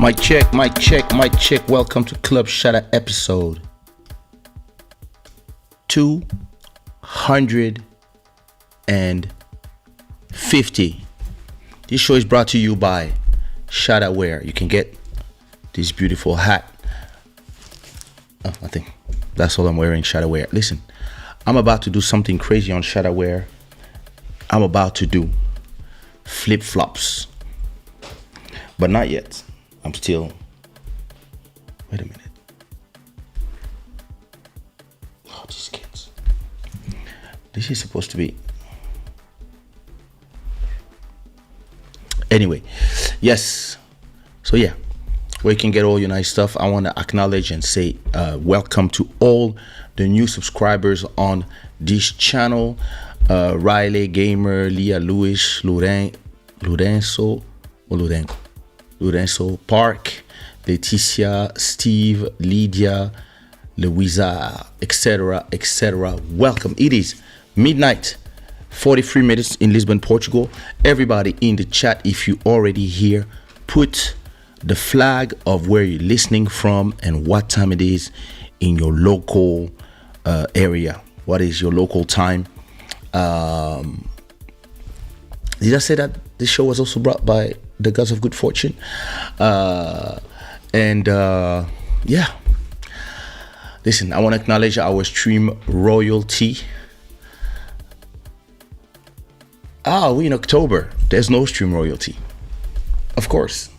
Mic check. Welcome to Club Shada episode 250. This show is brought to you by Shada Wear. You can get this beautiful hat. I think that's all I'm wearing, Shada Wear. Listen, I'm about to do something crazy on Shada Wear. I'm about to do flip-flops. But not yet. I'm still... Wait a minute. Oh, these kids. This is supposed to be... Anyway, yes. So yeah, where you can get all your nice stuff. I want to acknowledge and say welcome to all the new subscribers on this channel. Riley, Gamer, Leah, Lewis, Lorenzo, Park, Leticia, Steve, Lydia, Louisa, etc. Welcome. It is midnight, 43 minutes in Lisbon, Portugal. Everybody in the chat, if you already here, put the flag of where you're listening from and what time it is in your local area. What is your local time? Did I say that this show was also brought by the Gods of Good Fortune? Yeah. Listen, I want to acknowledge our stream royalty. We're in October. There's no stream royalty. Of course.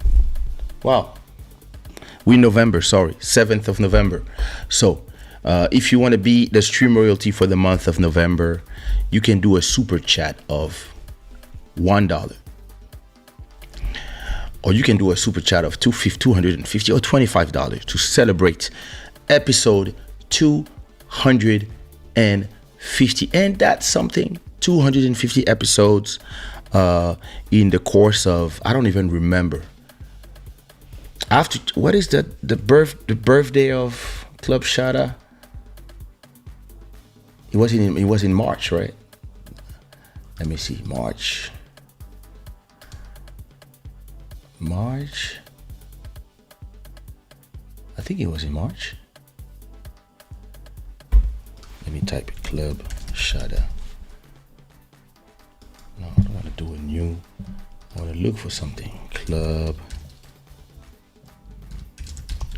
Wow. We're in November, 7th of November. So, if you want to be the stream royalty for the month of November, you can do a super chat of $1. Or you can do a super chat of $250 or $25 to celebrate episode 250. And that's something, 250 episodes in the course of, I don't even remember. What is the birthday of Club Shada? It was in March, right? Let me see. March. I think it was in March. Let me type it. Club Shada. No, I don't want to do a new. I want to look for something. Club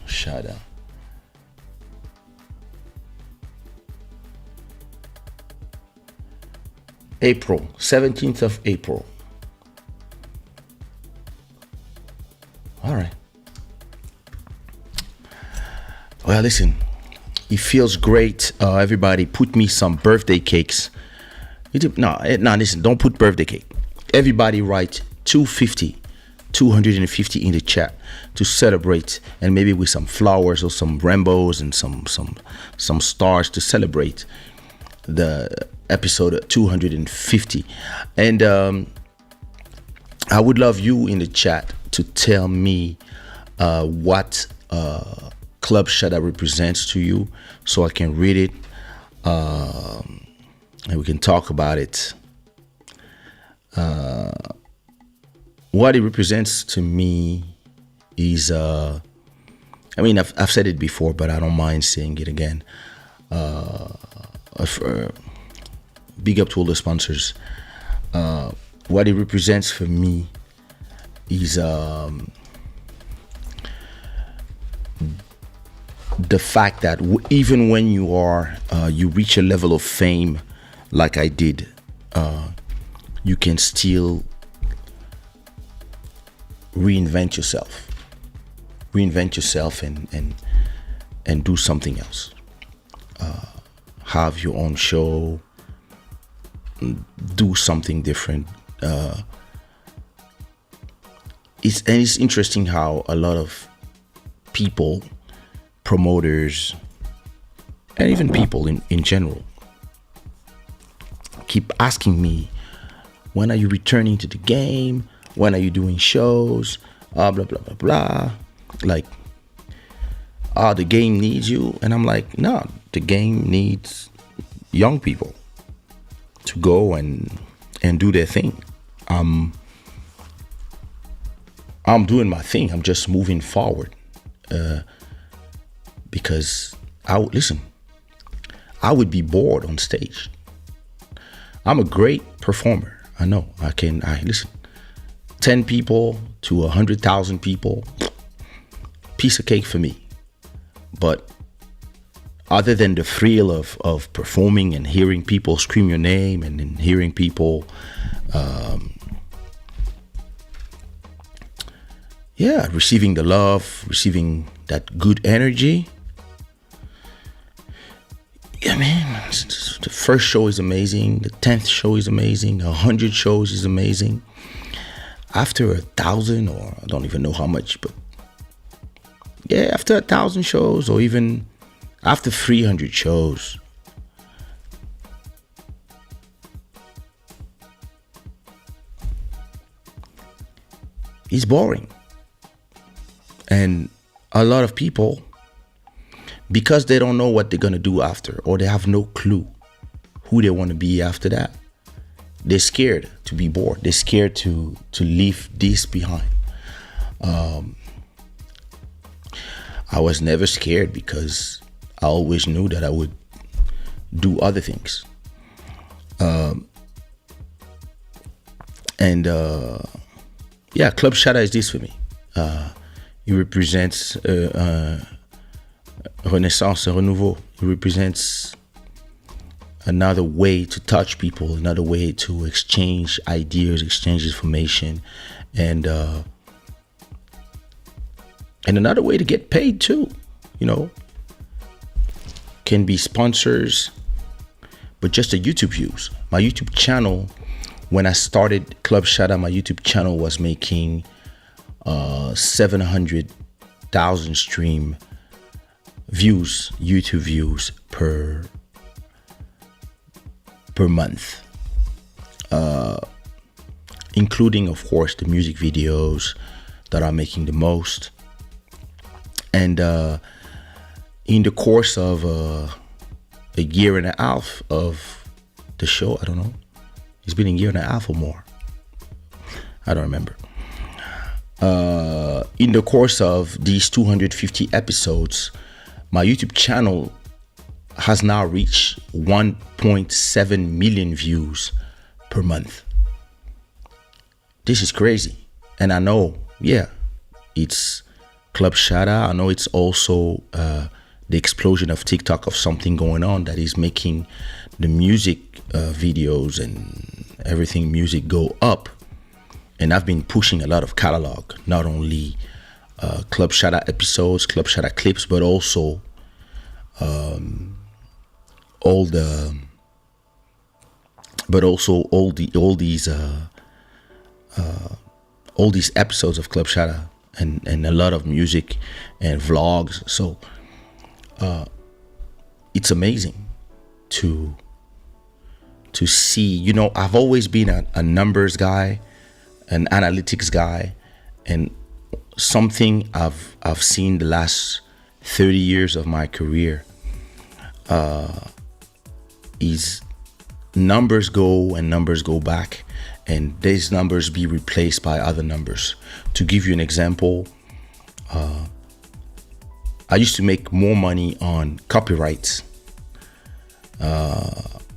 Shada. April, 17th of April. All right. Well, listen, it feels great. Everybody put me some birthday cakes. Listen, don't put birthday cake. Everybody write 250 in the chat to celebrate, and maybe with some flowers or some rainbows and some stars to celebrate the episode 250. And I would love you in the chat to tell me what Club Shada represents to you, so I can read it and we can talk about it. What it represents to me is I've said it before, but I don't mind saying it again. Big up to all the sponsors. What it represents for me is the fact that even when you reach a level of fame like I did, you can still reinvent yourself and do something else. Have your own show, do something different. It's interesting how a lot of people, promoters, and even people in general keep asking me, when are you returning to the game? When are you doing shows? Blah, blah, blah, blah. Like, the game needs you. And I'm like, no, the game needs young people to go and do their thing. I'm I'm doing my thing. I'm just moving forward. Because listen, I would be bored on stage. I'm a great performer. I know. I listen. 10 people to 100,000 people, piece of cake for me. But other than the thrill of performing and hearing people scream your name and then hearing people, receiving the love, receiving that good energy. Yeah, man, the first show is amazing. The 10th show is amazing. 100 shows is amazing. After 1,000, or I don't even know how much, but yeah, after 1,000 shows, or even after 300 shows, it's boring. And a lot of people, because they don't know what they're gonna do after, or they have no clue who they want to be after that, they're scared to be bored. They're scared to leave this behind. I was never scared because I always knew that I would do other things. Club Shada is this for me. It represents renaissance, a renouveau. It represents another way to touch people, another way to exchange ideas, exchange information, and another way to get paid too. Can be sponsors, but just the YouTube views. My YouTube channel, when I started Club Shada, my YouTube channel was making 700,000 stream views, YouTube views per month, including, of course, the music videos that are making the most. And in the course of a year and a half of the show, I don't know, it's been a year and a half or more, I don't remember. In the course of these 250 episodes, my YouTube channel has now reached 1.7 million views per month. This is crazy. And I know, it's Club Shada. I know it's also the explosion of TikTok, of something going on that is making the music videos and everything music go up. And I've been pushing a lot of catalog, not only Club Shada episodes, Club Shada clips, but also all these episodes of Club Shada and a lot of music and vlogs. So it's amazing to see. I've always been a numbers guy, an analytics guy, and something I've seen the last 30 years of my career is numbers go and numbers go back, and these numbers be replaced by other numbers. To give you an example, I used to make more money on copyrights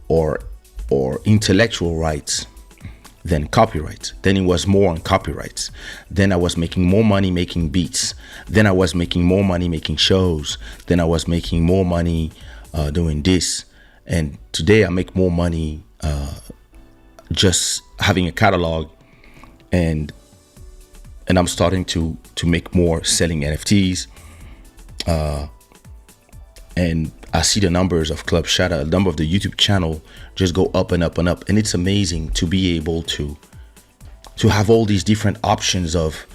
or intellectual rights than copyrights. Then it was more on copyrights. Then I was making more money making beats. Then I was making more money making shows. Then I was making more money doing this. And today I make more money just having a catalog, and I'm starting to make more selling NFTs. And I see the numbers of Club Shada, the number of the YouTube channel just go up and up and up. And it's amazing to be able to have all these different options of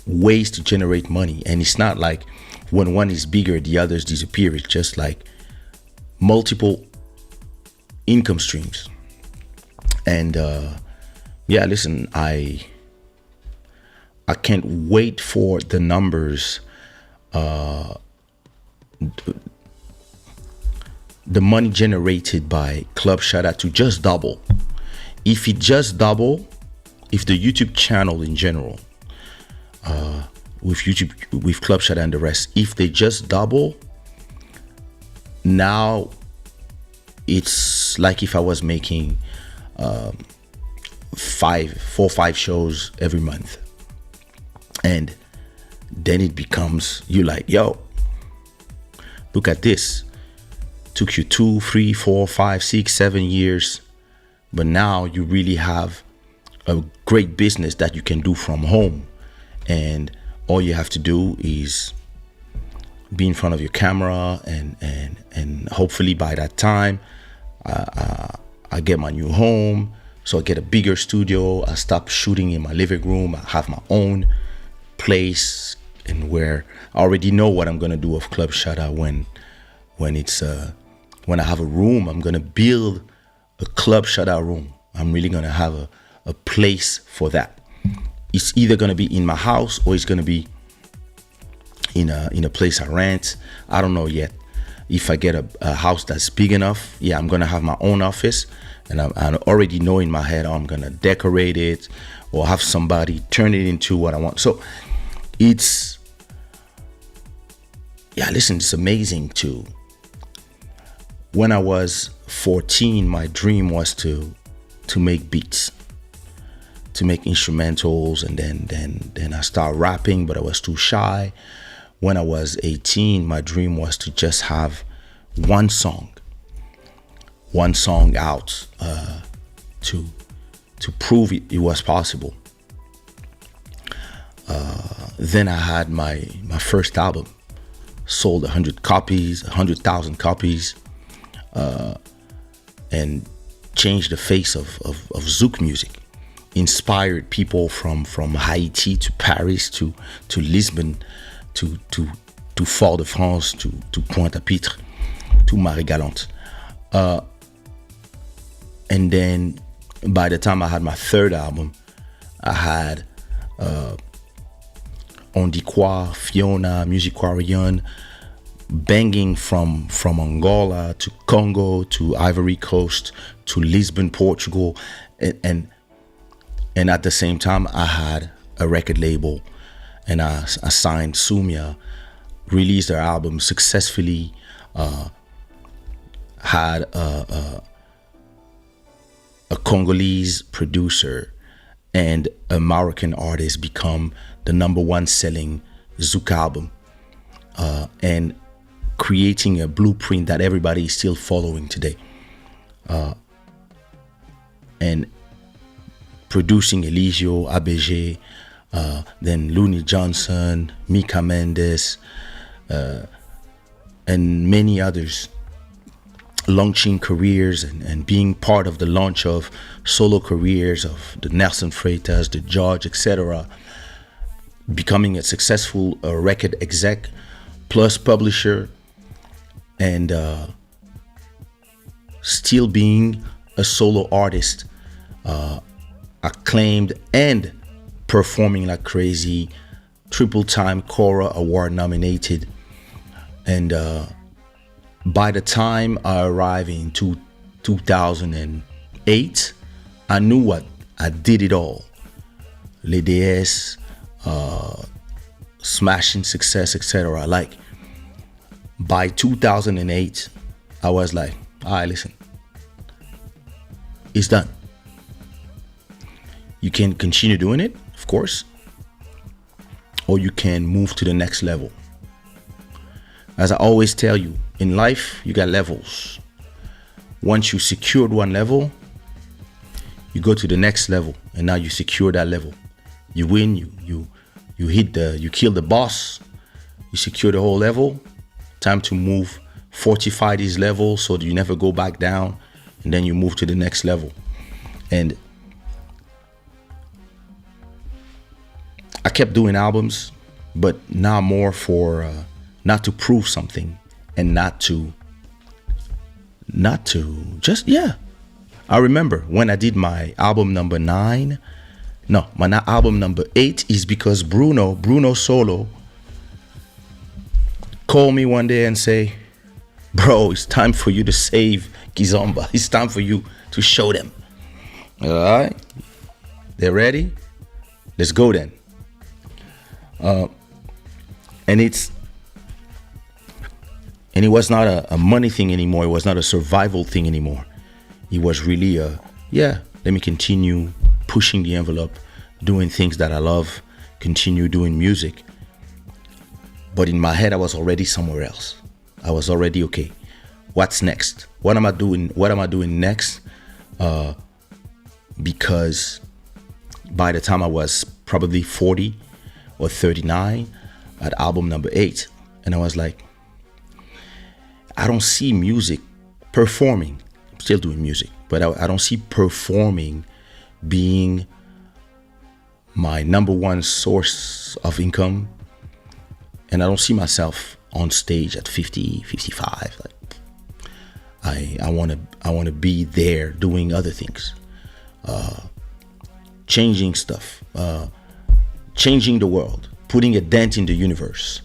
ways to generate money. And it's not like when one is bigger, the others disappear. It's just like multiple income streams. And listen, I can't wait for the numbers, the money generated by Club Shada to just double. If it just double, if the YouTube channel in general, with YouTube, with Club Shada and the rest, if they just double, now it's like if I was making 4 or 5 shows every month. And then it becomes, you like, yo, look at this. Took you 2, 3, 4, 5, 6, 7 years. But now you really have a great business that you can do from home. And all you have to do is be in front of your camera, and hopefully by that time I get my new home. So I get a bigger studio. I stop shooting in my living room. I have my own place, and where I already know what I'm gonna do with Club Shada when I have a room. I'm gonna build a Club Shada room. I'm really gonna have a place for that. It's either gonna be in my house or it's gonna be in a place I rent. I don't know yet. If I get a house that's big enough, yeah, I'm gonna have my own office, and I already know in my head how I'm gonna decorate it or have somebody turn it into what I want. So it's, yeah, listen, it's amazing too. When I was 14, my dream was to make beats, to make instrumentals, and then I started rapping, but I was too shy. When I was 18, my dream was to just have one song out, to prove it was possible. Then I had my first album, sold 100,000 copies, and changed the face of Zouk music. Inspired people from Haiti to Paris to Lisbon to Fort-de-France to Pointe-à-Pitre to Marie-Galante. And then by the time I had my third album, I had On Dit Quoi, Fiona, Musiquarian, banging from Angola to Congo to Ivory Coast to Lisbon, Portugal, and at the same time I had a record label, and I signed Sumia, released their album successfully, had a Congolese producer and a Moroccan artist become the #1 selling Zouk album, and creating a blueprint that everybody is still following today, and producing Eligio, ABG, then Looney Johnson, Mika Mendes, and many others, launching careers and being part of the launch of solo careers of the Nelson Freitas, the George, etc. Becoming a successful record exec plus publisher, and still being a solo artist, acclaimed and performing like crazy, triple-time Cora Award nominated. And by the time I arrived in 2008, I knew what I did it all. Les DS, smashing success, etc. Like by 2008, I was like, all right, listen, it's done. You can continue doing it, of course, or you can move to the next level. As I always tell you, in life, you got levels. Once you secured one level, you go to the next level, and now you secure that level. You win, you kill the boss, you secure the whole level. Time to move, fortify these levels so that you never go back down, and then you move to the next level. And I kept doing albums, but now more for not to prove something, and not to just, yeah. I remember when I did my album number 9. No, my album number 8 is because Bruno Solo called me one day and say, bro, it's time for you to save Kizomba. It's time for you to show them. All right? They're ready. Let's go then. And it was not a money thing anymore. It was not a survival thing anymore. It was really let me continue pushing the envelope, doing things that I love, continue doing music. But in my head, I was already somewhere else. I was already, okay, what's next? What am I doing next? Because by the time I was probably 40 or 39 at album number 8, and I was like, I don't see music performing. I'm still doing music, but I don't see performing being my number one source of income. And I don't see myself on stage at 50, 55. Like, I want to be there doing other things, changing stuff, changing the world, putting a dent in the universe,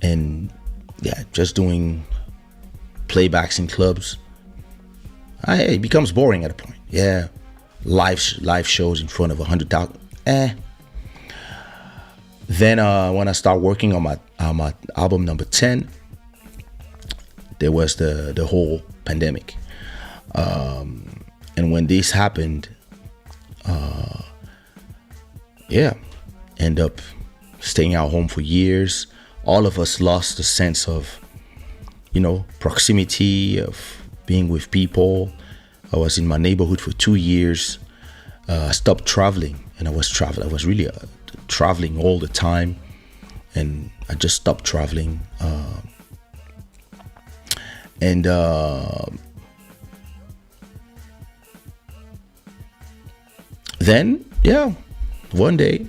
and just doing playbacks in clubs. It becomes boring at a point. Yeah, live shows in front of 100,000. Then when I start working on my album number 10, there was the whole pandemic, and when this happened, end up staying at home for years. All of us lost the sense of, proximity, of being with people. I was in my neighborhood for 2 years. I stopped traveling, and I was really traveling all the time, and I just stopped traveling. Then, one day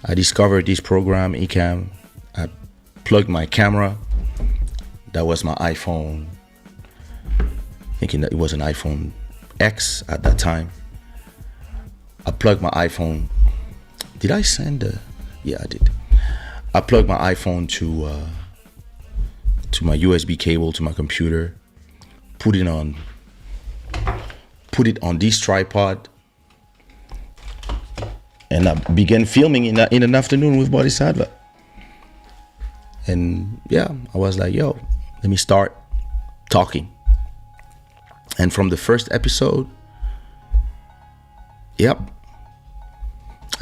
I discovered this program, Ecamm. I plugged my camera. That was my iPhone. Thinking that it was an iPhone X at that time. I plugged my iPhone. Did I send a? Yeah, I did. I plugged my iPhone to my USB cable to my computer. Put it on this tripod, and I began filming in an afternoon with Bodhisattva. And I was like, yo, let me start talking. And from the first episode, I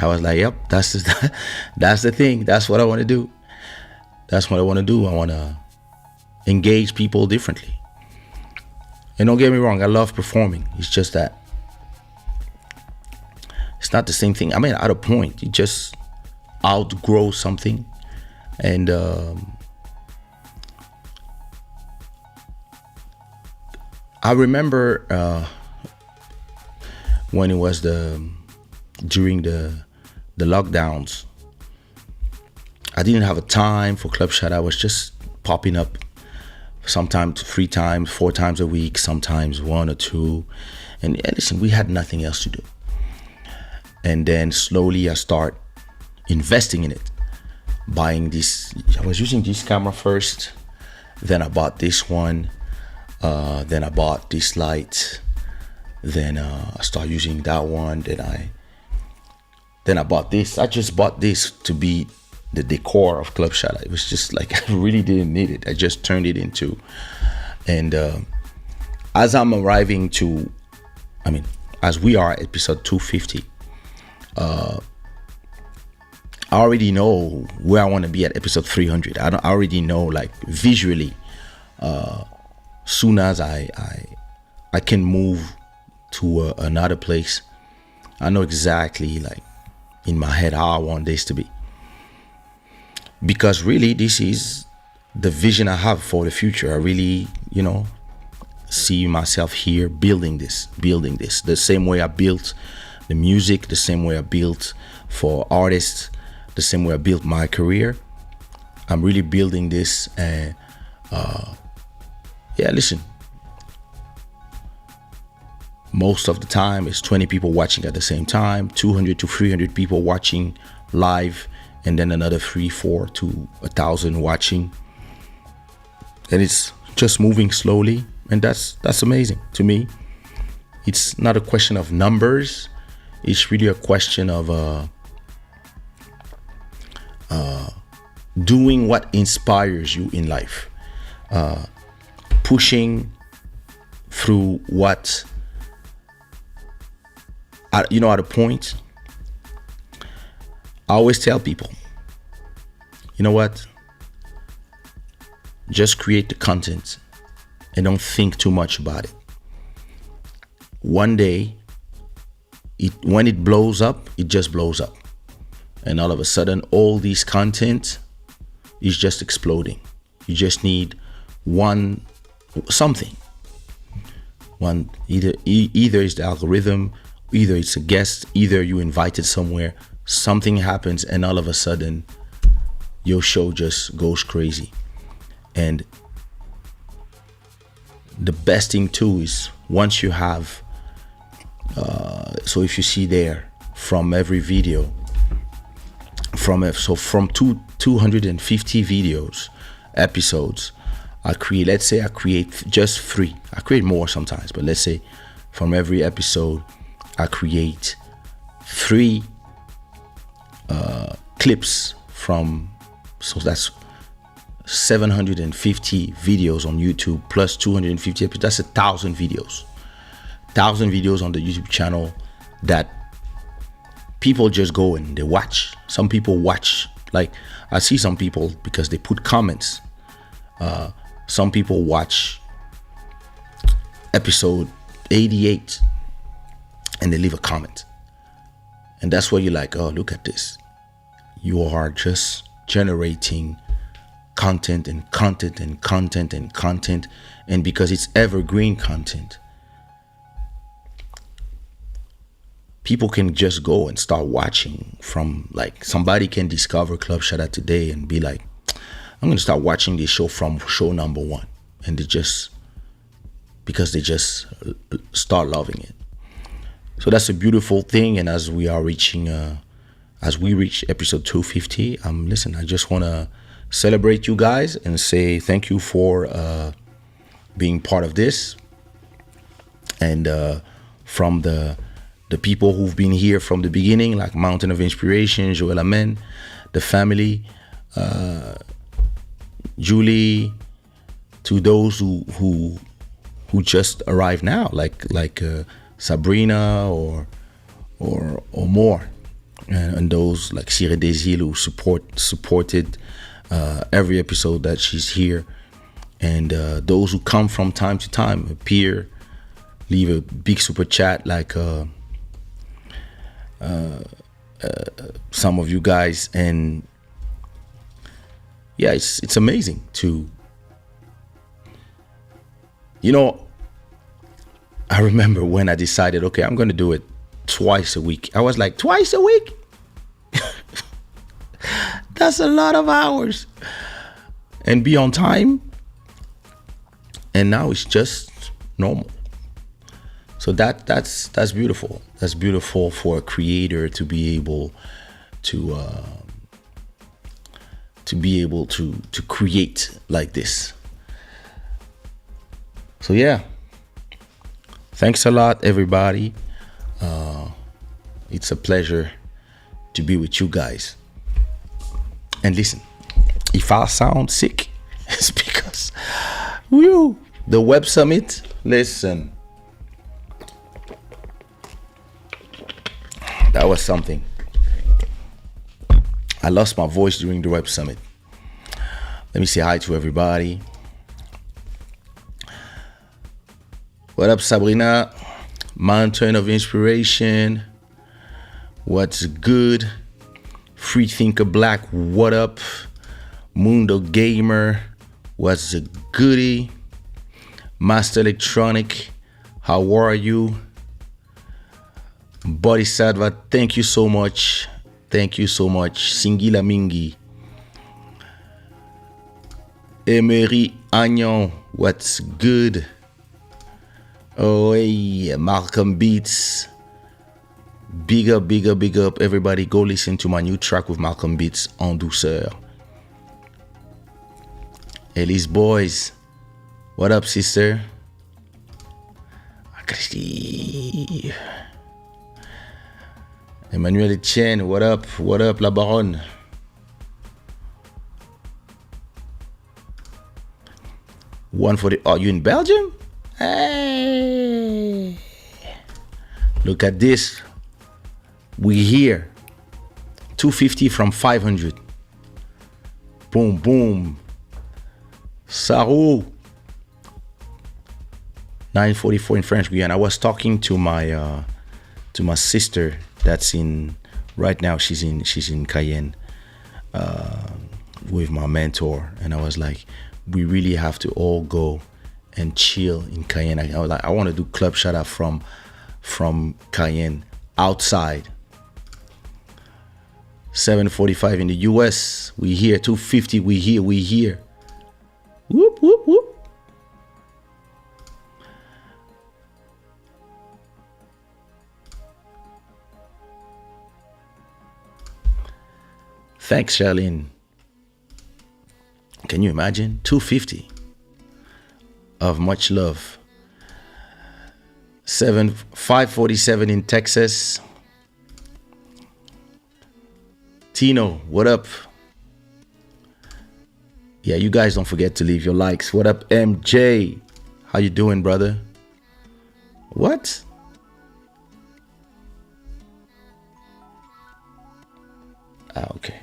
was like, that's the thing. That's what I want to do. That's what I want to do. I want to engage people differently. And don't get me wrong, I love performing. It's just that it's not the same thing. I mean, at a point, you just outgrow something. And I remember when it was during the lockdowns, I didn't have a time for Club Shada. I was just popping up sometimes 3 times, 4 times a week, sometimes 1 or 2. And listen, we had nothing else to do. And then slowly I start investing in it. Buying this, I was using this camera first, then I bought this one, then I bought this light, then I started using that one, then I bought this. I just bought this to be the decor of Club Shada. It was just like, I really didn't need it. I just turned it into, and as I'm arriving to, as we are at episode 250, I already know where I want to be at episode 300. I already know, like, visually, soon as I can move to another place, I know exactly, like, in my head how I want this to be. Because really, this is the vision I have for the future. I really, see myself here building this, the same way I built the music, the same way I built for artists, the same way I built my career. I'm really building this, and listen, most of the time it's 20 people watching at the same time, 200 to 300 people watching live, and then another 300-400 to 1,000 watching, and it's just moving slowly, and that's amazing to me. It's not a question of numbers, It's really a question of doing what inspires you in life, pushing through what, at a point, I always tell people, you know what, just create the content and don't think too much about it. One day, when it blows up, it just blows up. And all of a sudden, all these content is just exploding. You just need something. Either it's the algorithm, either it's a guest, either you invited somewhere, something happens, and all of a sudden, your show just goes crazy. And the best thing too is once you have, so if you see there, from every video, from 250 videos, episodes, let's say I create just 3. I create more sometimes, but let's say from every episode, I create 3 clips so that's 750 videos on YouTube plus 250 episodes. That's 1,000 videos. 1,000 videos on the YouTube channel that people just go and they watch. Some people watch. Like, I see some people because they put comments. Some people watch episode 88 and they leave a comment. And that's where you're like, oh, look at this. You are just generating content and content and content and content. And because it's evergreen content, people can just go and start watching from, like, somebody can discover Club Shada today and be like, I'm going to start watching this show from show number 1. And because they just start loving it. So that's a beautiful thing. And as we reach episode 250, listen, I just want to celebrate you guys and say thank you for being part of this. And from the people who've been here from the beginning, like Mountain of Inspiration, Joel Amen, the family, Julie, to those who just arrived now, like Sabrina or more, and those like Sire Desil who supported every episode that she's here, and those who come from time to time, appear, leave a big super chat, like some of you guys. And yeah, it's amazing to, I remember when I decided, okay, I'm going to do it twice a week. I was like, twice a week? That's a lot of hours. And be on time. And now it's just normal. So that's beautiful. That's beautiful for a creator to be able to create like this. So yeah, thanks a lot, everybody. It's a pleasure to be with you guys. And listen, if I sound sick, it's because the Web Summit. Listen, that was something. I lost my voice during the Web Summit. Let me say hi to everybody. What up, Sabrina? Mountain of Inspiration. What's good? Free Thinker Black. What up? Mundo Gamer. What's a goodie? Master Electronic. How are you? Bodhisattva, thank you so much. Thank you so much. Singila Mingi. Emery Agnon. What's good? Oh, hey, Malcolm Beats. Big up, big up, big up. Everybody go listen to my new track with Malcolm Beats, En Douceur. Elise Boys. What up, sister? Emmanuel Etienne, what up? What up, La Baronne? One for the. Oh, you in Belgium? Hey, look at this. We here. 250 from 500. Boom, boom. Sarou. 944 in French Guiana. I was talking to my sister that's in right now. She's in Cayenne with my mentor, and I was like, we really have to all go and chill in Cayenne. I was like, I want to do Club Shada from Cayenne outside. 745 in the US. We here. 250. We here. Whoop whoop whoop. Thanks, Charlene. Can you imagine? 250 of much love. 547 in Texas. Tino, what up? Yeah, you guys don't forget to leave your likes. What up, MJ? How you doing, brother? What? Okay.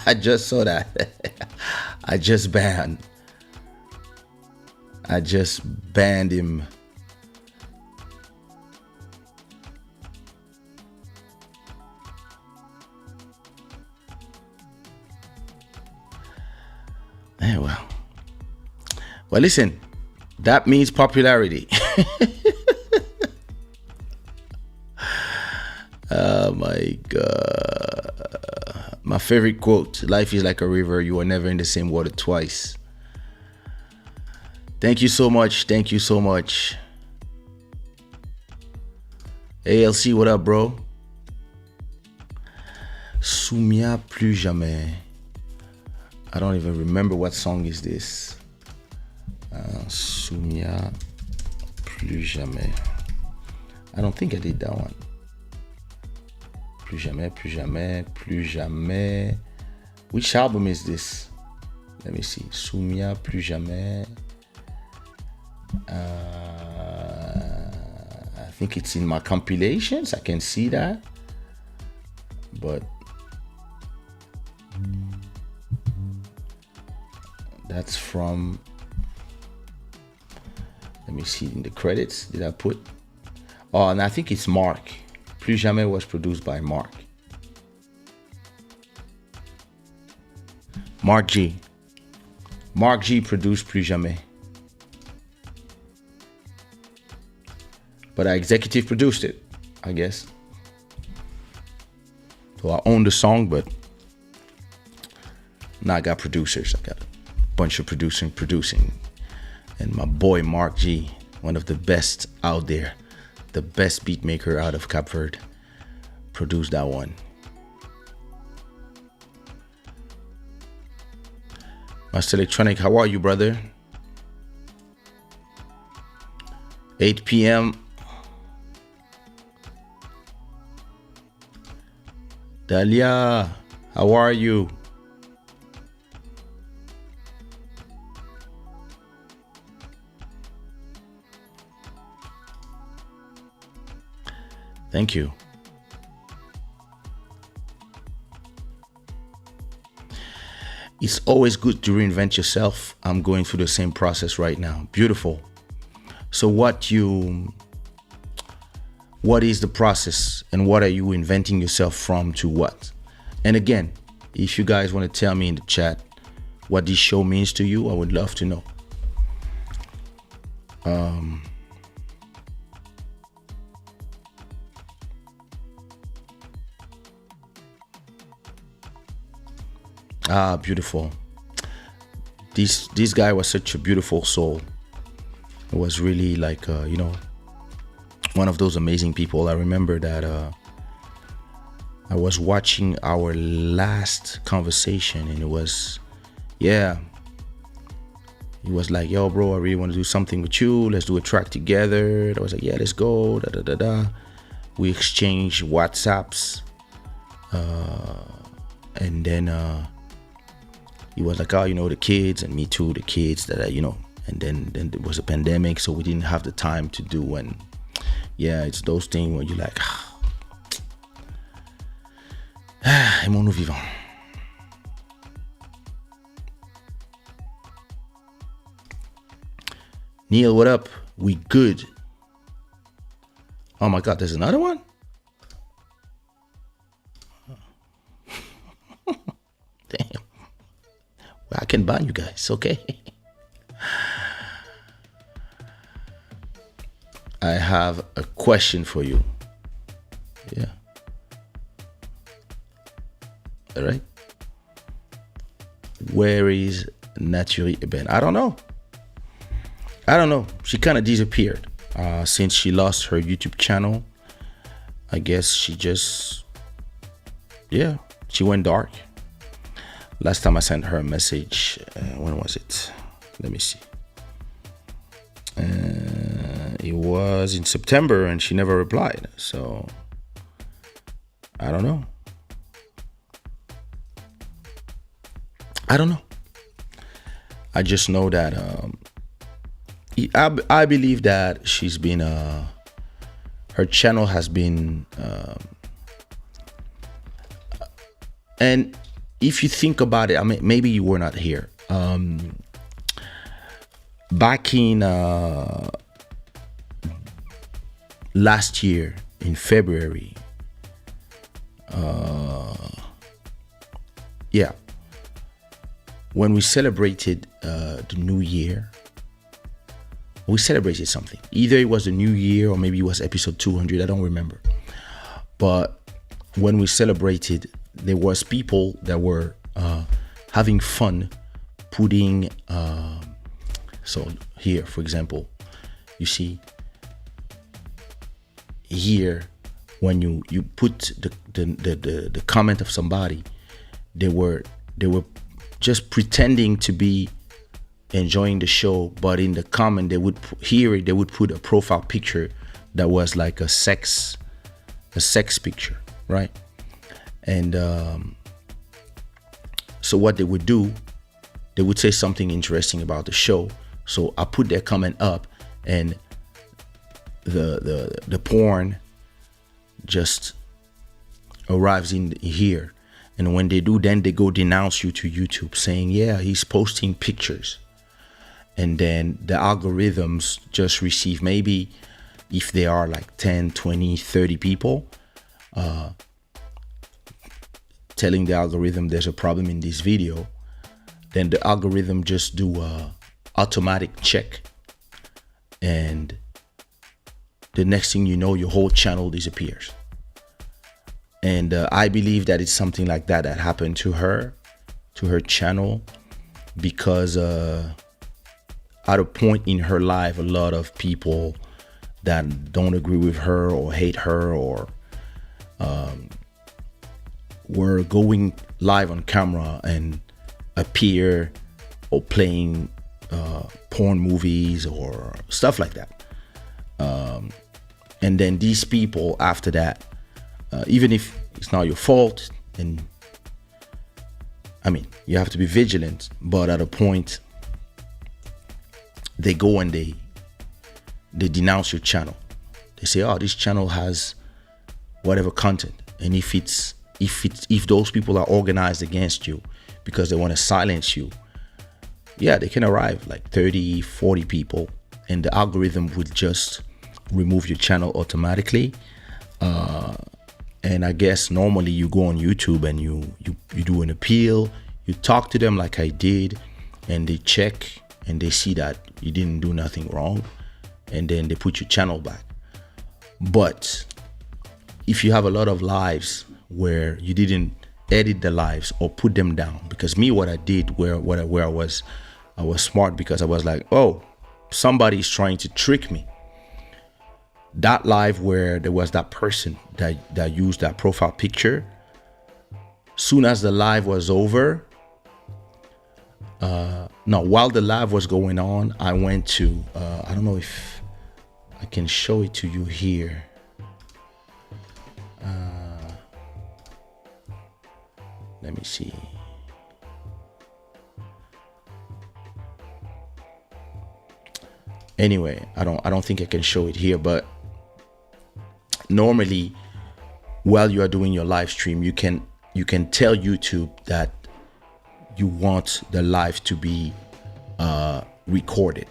I just saw that. I just banned him. Well, listen, that means popularity. Oh my God. My favorite quote, life is like a river, you are never in the same water twice. Thank you so much. Thank you so much. ALC, what up, bro? Soumia plus jamais. I don't even remember what song is this. Soumia plus jamais. I don't think I did that one. Plus jamais, plus jamais, plus jamais. Which album is this? Let me see. Soumia plus jamais. I think it's in my compilations. I can see that. But that's from, let me see in the credits. Did I put? Oh, and I think it's Mark. Plus Jamais was produced by Mark. Mark G. Mark G produced Plus Jamais. But I executive produced it, I guess. So I own the song, but now I got producers. I got a bunch of producing. And my boy Mark G, one of the best out there. The best beat maker out of Cape Verde, produced that one. Master Electronic, how are you, brother? 8 p.m. Dalia, how are you? Thank you. It's always good to reinvent yourself. I'm going through the same process right now. Beautiful. So what is the process and what are you inventing yourself from to what? And again, if you guys want to tell me in the chat what this show means to you, I would love to know. Beautiful. This guy was such a beautiful soul. It was really like, one of those amazing people. I remember that I was watching our last conversation, and it was, yeah, he was like, yo, bro, I really want to do something with you. Let's do a track together. I was like, yeah, let's go. Da da da da. We exchanged WhatsApps, and then he was like, oh, the kids, and me too, the kids that and then there was a pandemic, so we didn't have the time to do. And yeah, it's those things where you're like, aimons-nous vivants. Neil, what up? We good. Oh my God, there's another one? Damn. Well, I can ban you guys, okay? I have a question for you. Yeah. All right. Where is Naturi Eben? I don't know. She kind of disappeared since she lost her YouTube channel. I guess she just, she went dark. Last time I sent her a message, when was it? Let me see. It was in September, and she never replied. So I don't know. I just know that I believe that she's been her channel has been and if you think about it, I mean, maybe you were not here back in last year in February. When we celebrated the new year, we celebrated something. Either it was the new year or maybe it was episode 200. I don't remember. But when we celebrated, there was people that were having fun putting. So here, for example, you see here when you put the comment of somebody, they were just pretending to be enjoying the show, but in the comment they would put a profile picture that was like a sex picture, right? And so what they would do, they would say something interesting about the show. So I put their comment up, and the porn just arrives in here. And when they do, then they go denounce you to YouTube saying, yeah, he's posting pictures. And then the algorithms just receive, maybe if there are like 10, 20, 30 people telling the algorithm there's a problem in this video, then the algorithm just do a automatic check. And the next thing you know, your whole channel disappears. And I believe that it's something like that happened to her channel, because at a point in her life, a lot of people that don't agree with her or hate her or were going live on camera and appear or playing porn movies or stuff like that. And then these people after that, even if it's not your fault, and I mean, you have to be vigilant, but at a point they go and they denounce your channel. They say, oh, this channel has whatever content, and if those people are organized against you because they want to silence you, yeah, they can arrive like 30, 40 people, and the algorithm would just remove your channel automatically. And I guess normally you go on YouTube and you do an appeal, you talk to them like I did, and they check and they see that you didn't do nothing wrong, and then they put your channel back. But if you have a lot of lives where you didn't edit the lives or put them down, because me, what I did, where I was smart, because I was like, oh, somebody's trying to trick me. that live where there was that person that used that profile picture, soon as the live was over, no, while the live was going on, I went to, I don't know if I can show it to you here. Let me see. Anyway, I don't think I can show it here, but normally while you are doing your live stream, you can tell YouTube that you want the live to be recorded,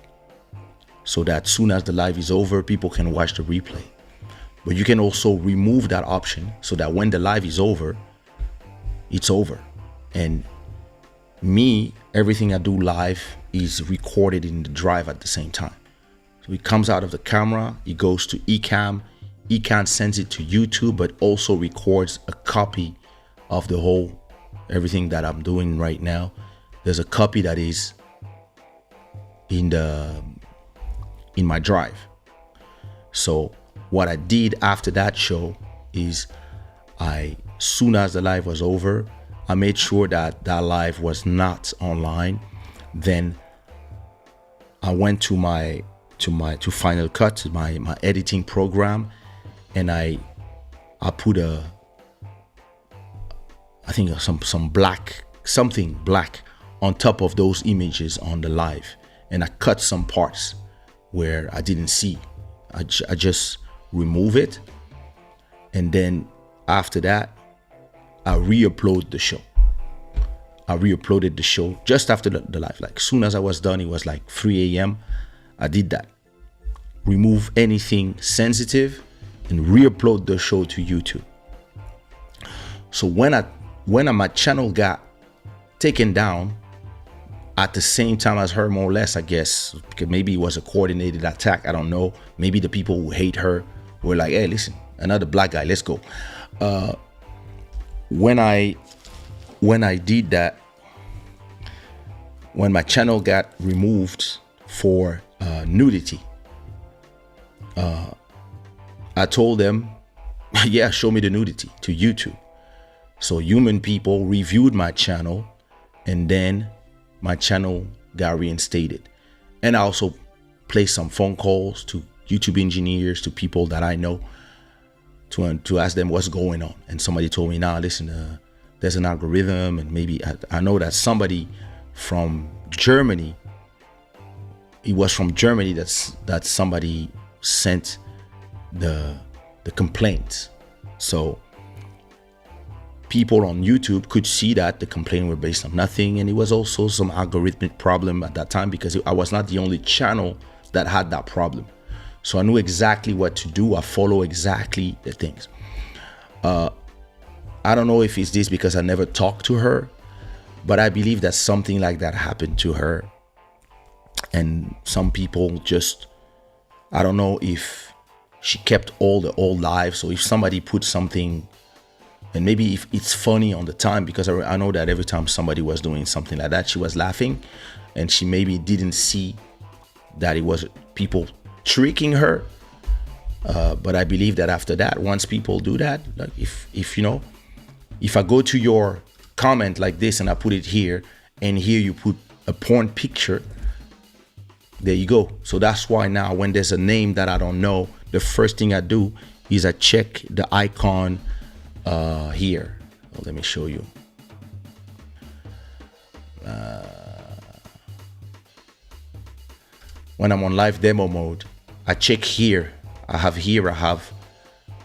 so that soon as the live is over, people can watch the replay. But you can also remove that option so that when the live is over, it's over. And me, everything I do live is recorded in the drive at the same time. So it comes out of the camera, it goes to Ecamm. Ecamm sends it to YouTube, but also records a copy of the whole, everything that I'm doing right now. There's a copy that is in my drive. So what I did after that show is, soon as the live was over, I made sure that that live was not online. Then I went to Final Cut, my editing program, and I put something black on top of those images on the live, and I cut some parts where I didn't see. I just remove it, and then after that I re-upload the show. I re-uploaded the show just after the live. Like soon as I was done, it was like 3 a.m. I did that. Remove anything sensitive and re-upload the show to YouTube. So when my channel got taken down at the same time as her, more or less, I guess, because maybe it was a coordinated attack. I don't know. Maybe the people who hate her were like, hey, listen, another black guy, let's go. When I did that, when my channel got removed for nudity, I told them, yeah, show me the nudity to YouTube. So human people reviewed my channel, and then my channel got reinstated. And I also placed some phone calls to YouTube engineers, to people that I know, to ask them what's going on. And somebody told me, nah, listen, there's an algorithm, and maybe I know that somebody from Germany, it was from Germany that somebody sent the complaints. So people on YouTube could see that the complaint were based on nothing, and it was also some algorithmic problem at that time, because I was not the only channel that had that problem. So I knew exactly what to do. I follow exactly the things. I don't know if it's this because I never talked to her, but I believe that something like that happened to her. And some people just, I don't know if she kept all the old lives. So if somebody put something, and maybe if it's funny on the time, because I know that every time somebody was doing something like that, she was laughing, and she maybe didn't see that it was people tricking her. But I believe that after that, once people do that, like if I go to your comment like this and I put it here, and here you put a porn picture, there you go. So that's why now when there's a name that I don't know, the first thing I do is I check the icon here. Well, let me show you. When I'm on live demo mode, I check here. I have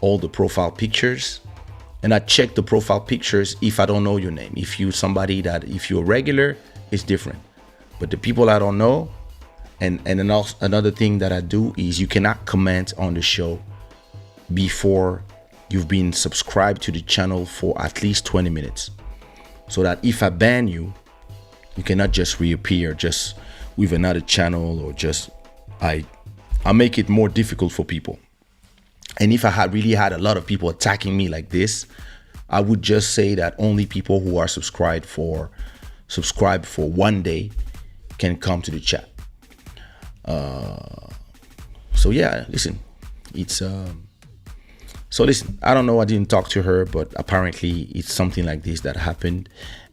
all the profile pictures, and I check the profile pictures if I don't know your name. If you're regular, it's different. But the people I don't know, and then also another thing that I do is you cannot comment on the show before you've been subscribed to the channel for at least 20 minutes. So that if I ban you, you cannot just reappear just with another channel, or just, I make it more difficult for people. And if I had really had a lot of people attacking me like this, I would just say that only people who are subscribed for 1 day can come to the chat. So yeah, listen, It's so listen. I don't know. I didn't talk to her, but apparently it's something like this that happened,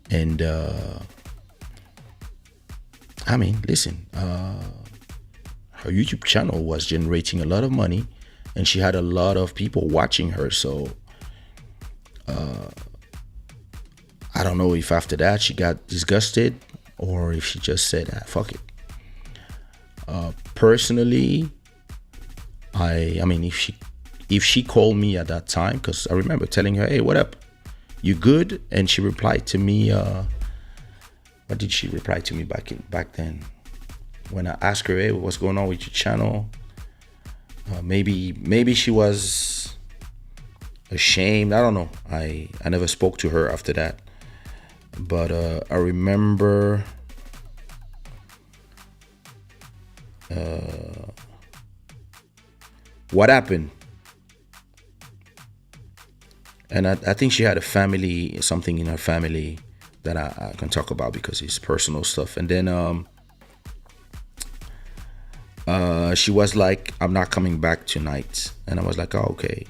and I mean, listen. Her YouTube channel was generating a lot of money, and she had a lot of people watching her. So I don't know if after that she got disgusted or if she just said, fuck it. Personally, I mean, if she called me at that time, because I remember telling her, hey, what up? You good? And she replied to me, what did she reply to me back then? When I asked her, hey, what's going on with your channel? Maybe she was ashamed. I don't know. I never spoke to her after that. But I remember what happened. And I think she had a family, something in her family that I can talk about because it's personal stuff. And then she was like, I'm not coming back tonight. And I was like, oh, okay.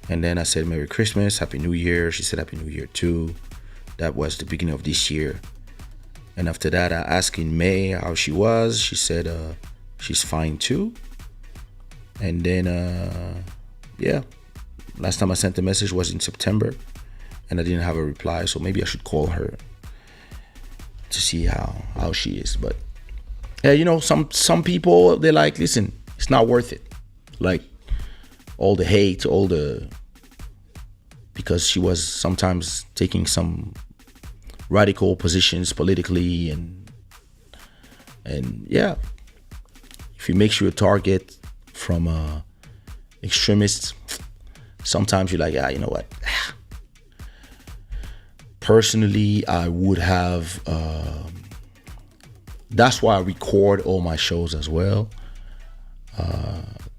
And then I said, Merry Christmas, Happy New Year. She said, Happy New Year too. That was the beginning of this year. And after that, I asked in May how she was. She said she's fine too. And then, yeah, last time I sent a message was in September, and I didn't have a reply. So maybe I should call her to see how she is. But yeah, you know, some people, they're like, listen, it's not worth it. Like all the hate, because she was sometimes taking some radical positions politically, and yeah, if it makes you a target from extremists, sometimes you're like, yeah, you know what? Personally, I would have. That's why I record all my shows as well,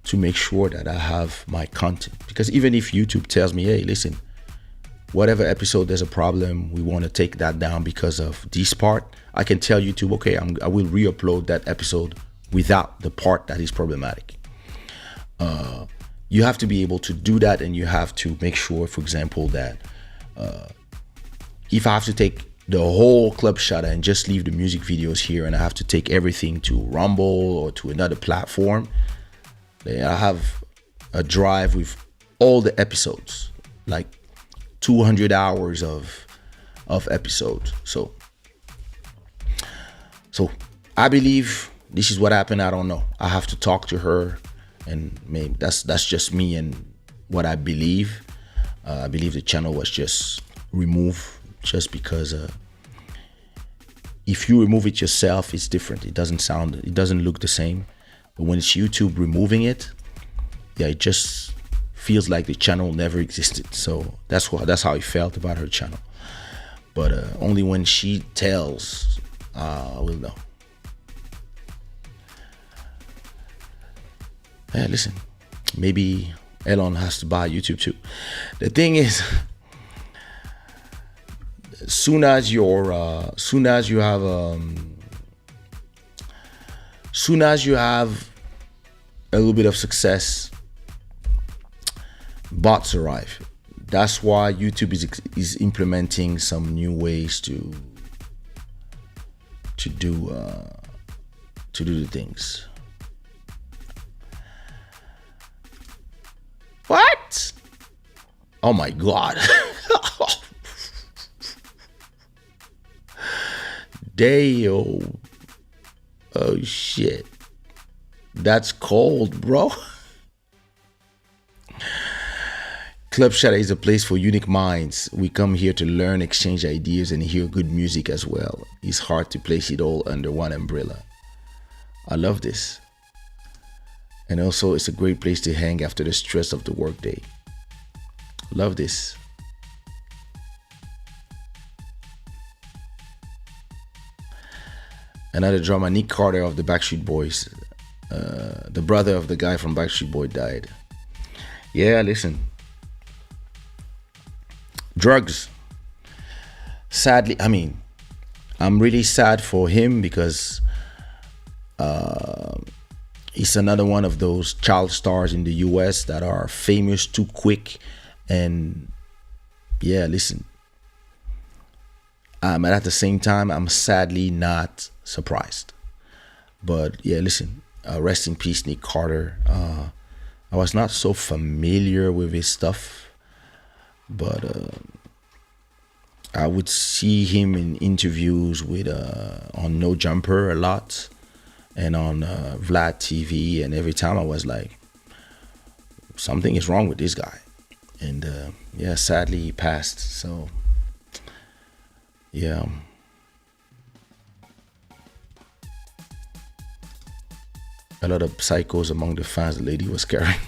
to make sure that I have my content. Because even if YouTube tells me, hey, listen, whatever episode there's a problem, we want to take that down because of this part, I can tell YouTube, okay, I will re-upload that episode without the part that is problematic. You have to be able to do that, and you have to make sure, for example, that if I have to take the whole Club Shada and just leave the music videos here, and I have to take everything to Rumble or to another platform, then I have a drive with all the episodes, like 200 hours of episodes. So I believe this is what happened. I don't know. I have to talk to her, and maybe that's just me and what I believe. I believe the channel was just removed just because if you remove it yourself, it's different. It doesn't look the same. But when it's YouTube removing it, yeah, it just feels like the channel never existed. So that's how I felt about her channel. But only when she tells, I will know. Hey, listen, maybe Elon has to buy YouTube too. The thing is, soon as you have a little bit of success, bots arrive. That's why YouTube is implementing some new ways to do the things. What? Oh my God. Damn. Oh shit. That's cold, bro. Club Shada is a place for unique minds. We come here to learn, exchange ideas, and hear good music as well. It's hard to place it all under one umbrella. I love this. And also, it's a great place to hang after the stress of the workday. Love this. Another drummer, Nick Carter of the Backstreet Boys. The brother of the guy from Backstreet Boy died. Yeah, listen. Drugs. Sadly, I mean, I'm really sad for him because He's another one of those child stars in the US that are famous too quick. And yeah, listen, and at the same time, I'm sadly not surprised. But yeah, listen, rest in peace, Nick Carter. I was not so familiar with his stuff, but I would see him in interviews with on No Jumper a lot, and on Vlad TV, and every time I was like, something is wrong with this guy. And yeah, sadly he passed. So yeah. A lot of psychos among the fans the lady was carrying.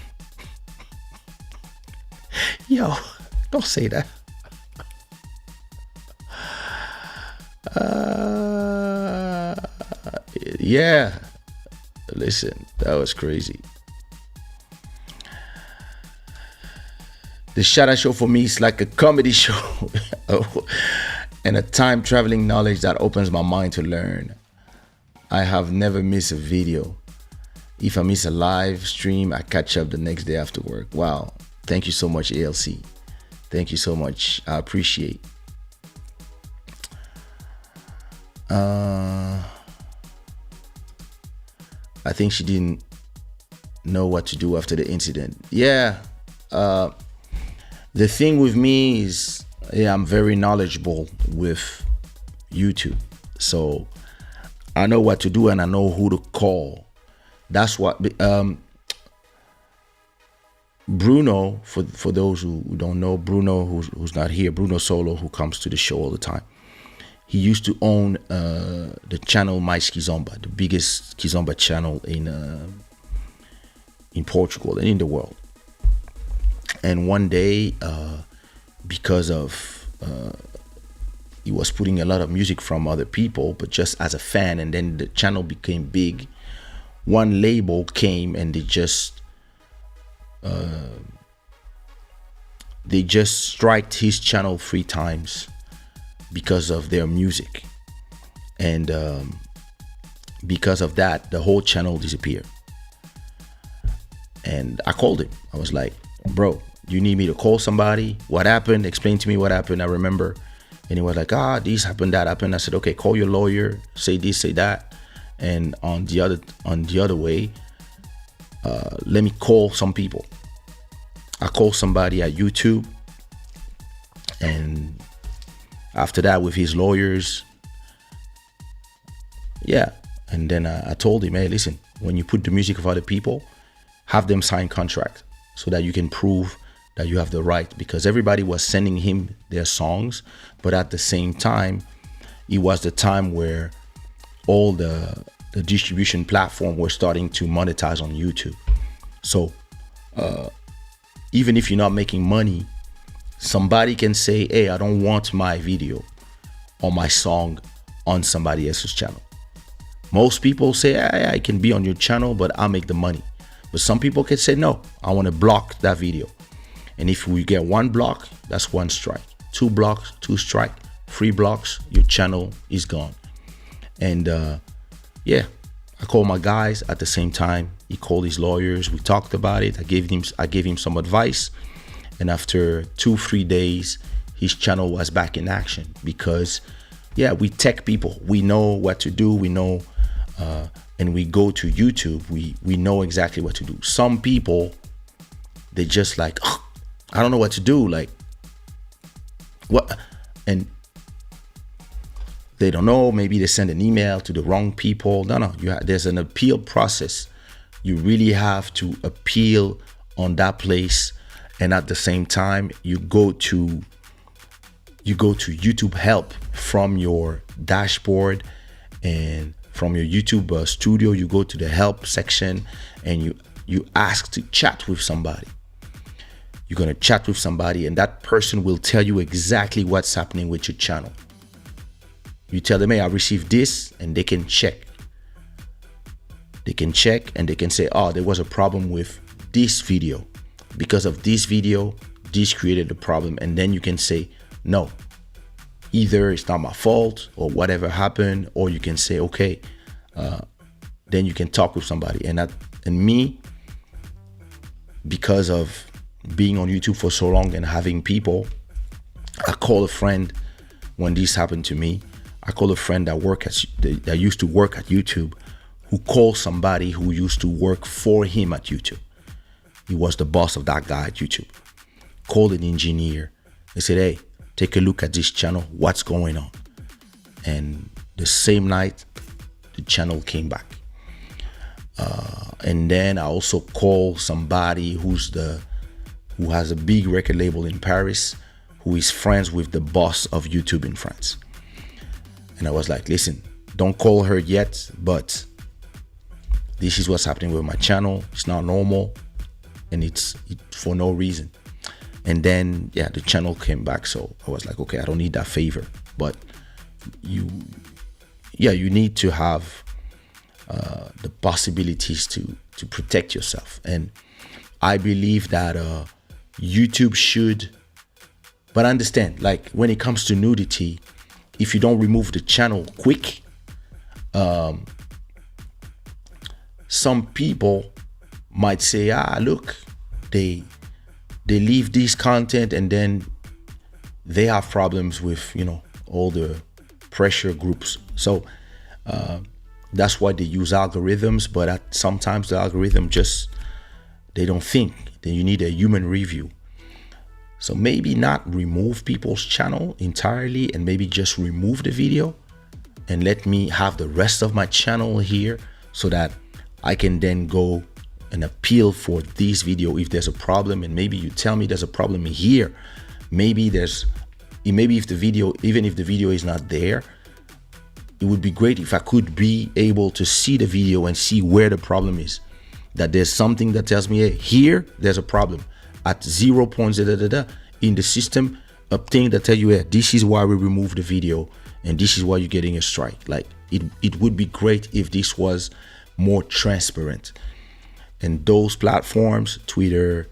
Yo, don't say that. Yeah, listen, that was crazy. The Shada show for me is like a comedy show and a time traveling knowledge that opens my mind to learn. I have never missed a video. If I miss a live stream, I catch up the next day after work. Wow. Thank you so much, ALC. Thank you so much. I appreciate. I think she didn't know what to do after the incident. Yeah. The thing with me is, yeah, I'm very knowledgeable with YouTube. So I know what to do and I know who to call. That's what Bruno, for those who don't know, Bruno, who's not here, Bruno Solo, who comes to the show all the time. He used to own the channel Mais Kizomba, the biggest Kizomba channel in Portugal and in the world. And one day, because of he was putting a lot of music from other people, but just as a fan, and then the channel became big. One label came and they just striked his channel 3 times because of their music, and because of that, the whole channel disappeared. And I called him. I was like, "Bro, you need me to call somebody? What happened? Explain to me what happened." I remember, and he was like, "This happened, that happened." I said, "Okay, call your lawyer. Say this, say that." And on the other way, let me call some people. I called somebody at YouTube, and after that, with his lawyers, yeah. And then I told him, "Hey, listen, when you put the music of other people, have them sign contract so that you can prove that you have the right." Because everybody was sending him their songs, but at the same time, it was the time where all the distribution platform were starting to monetize on YouTube. So even if you're not making money, somebody can say, "Hey, I don't want my video or my song on somebody else's channel." Most people say, "Hey, I can be on your channel, but I'll make the money." But some people can say, "No, I want to block that video." And if we get 1 block, that's 1 strike. 2 blocks, 2 strike. 3 blocks, your channel is gone. And yeah, I called my guys at the same time. He called his lawyers. We talked about it. I gave him some advice. And after 2-3 days, his channel was back in action. Because yeah, we tech people, we know what to do. We know, and we go to YouTube. We know exactly what to do. Some people, they just like, I don't know what to do. Like, what? And they don't know. Maybe they send an email to the wrong people. No. There's an appeal process. You really have to appeal on that place, and at the same time, you go to YouTube help from your dashboard, and from your YouTube studio, you go to the help section, and you ask to chat with somebody. You're gonna chat with somebody, and that person will tell you exactly what's happening with your channel. You tell them, "Hey, I received this," and they can check. They can check and they can say, "Oh, there was a problem with this video. Because of this video, this created a problem." And then you can say, "No, either it's not my fault or whatever happened," or you can say, "Okay, then you can talk with somebody. And me, because of being on YouTube for so long and having people, I call a friend when this happened to me. I call a friend that used to work at YouTube, who called somebody who used to work for him at YouTube. He was the boss of that guy at YouTube. Called an engineer. They said, hey, take a look at this channel. What's going on? And the same night, the channel came back. And then I also called somebody who has a big record label in Paris, who is friends with the boss of YouTube in France. And I was like, listen, don't call her yet, but this is what's happening with my channel. It's not normal, and it's for no reason. And then, yeah, the channel came back. So I was like, okay, I don't need that favor. But you need to have the possibilities to protect yourself. And I believe that YouTube should, but understand, like when it comes to nudity, if you don't remove the channel quick, some people might say, look, they leave this content and then they have problems with, all the pressure groups. So that's why they use algorithms, but sometimes the algorithm they don't think. Then you need a human review. So maybe not remove people's channel entirely, and maybe just remove the video and let me have the rest of my channel here, so that I can then go and appeal for this video if there's a problem. And maybe you tell me there's a problem here. Maybe if the video, even if the video is not there, it would be great if I could be able to see the video and see where the problem is. That there's something that tells me, hey, here there's a problem at 0.0 in the system, a thing that tell you, hey, this is why we removed the video and this is why you're getting a strike. Like it would be great if this was more transparent. And those platforms, Twitter,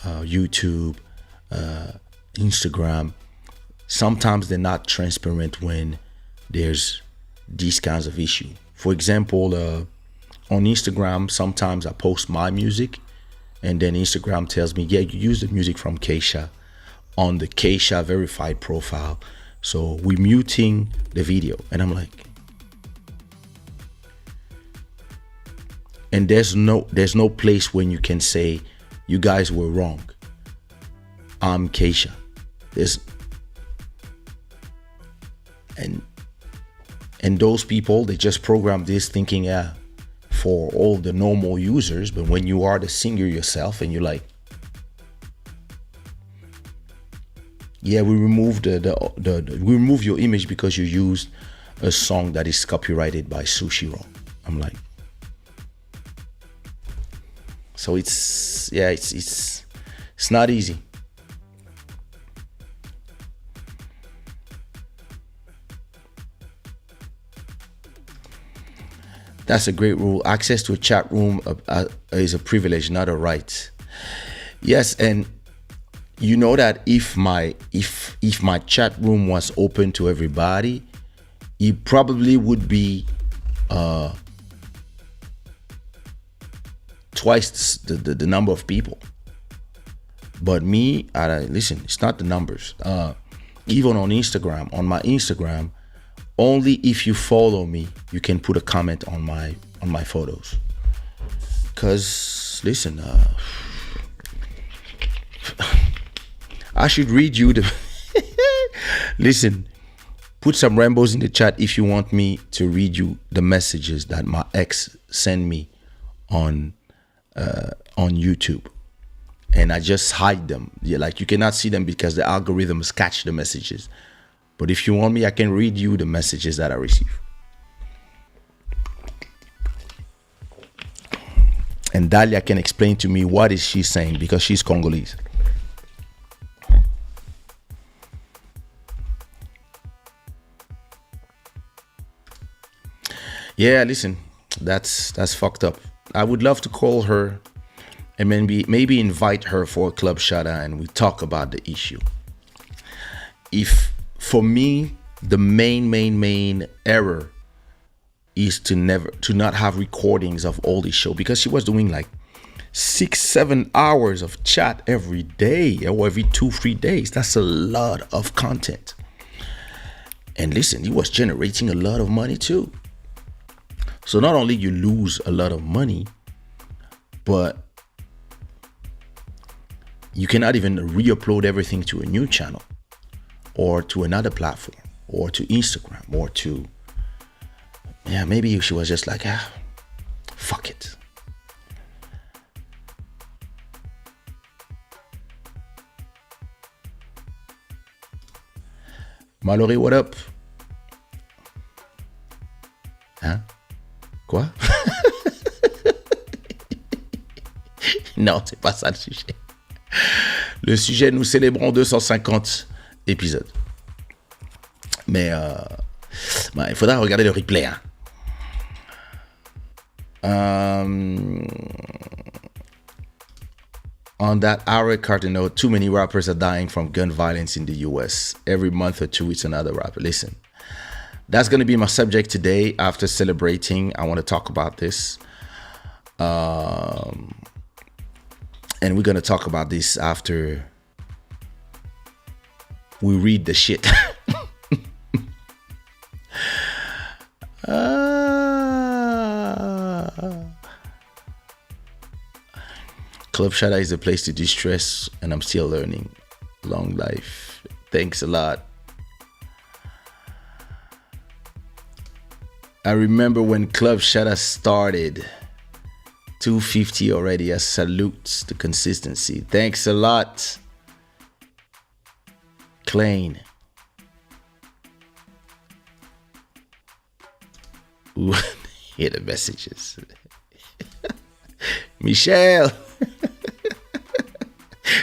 YouTube, Instagram, sometimes they're not transparent when there's these kinds of issue. For example, on Instagram, sometimes I post my music, and then Instagram tells me, yeah, you use the music from Kaysha on the Kaysha verified profile, so we're muting the video. And I'm like, and there's no place when you can say you guys were wrong. I'm Kaysha. And those people, they just program this thinking, for all the normal users. But when you are the singer yourself and you're like, yeah, we removed we remove your image because you used a song that is copyrighted by Sushiro. I'm like, so it's not easy. That's a great rule. Access to a chat room is a privilege, not a right. Yes, and you know that if my chat room was open to everybody, it probably would be twice the number of people. But me, listen, it's not the numbers. Even on Instagram, on my Instagram, only if you follow me, you can put a comment on my photos. Cause listen, I should read you the. Listen, put some Rambos in the chat if you want me to read you the messages that my ex sent me on YouTube, and I just hide them. Yeah, like you cannot see them because the algorithms catch the messages. But if you want me, I can read you the messages that I receive. And Dalia can explain to me what is she saying, because she's Congolese. Yeah, listen, that's fucked up. I would love to call her and maybe invite her for a club Shada and we talk about the issue. For me, the main error is to not have recordings of all the show, because she was doing like 6-7 hours of chat every day or every 2-3 days. That's a lot of content. And listen, he was generating a lot of money too. So not only you lose a lot of money, but you cannot even re-upload everything to a new channel or to another platform or to Instagram or to, maybe she was just like, fuck it. Mallory, what up? Hein? Quoi? Non, c'est pas ça le sujet. Le sujet, nous célébrons 250 épisodes. Mais il faudra regarder le replay. On that Ara cartoon note, too many rappers are dying from gun violence in the US. Every month or two, it's another rapper. Listen, that's going to be my subject today. After celebrating, I want to talk about this. And we're going to talk about this after we read the shit. Club Shada is a place to distress, and I'm still learning. Long life. Thanks a lot. I remember when Club Shada started. 250 already. I salute the consistency. Thanks a lot. Klein. Ooh, hear the messages. Michelle.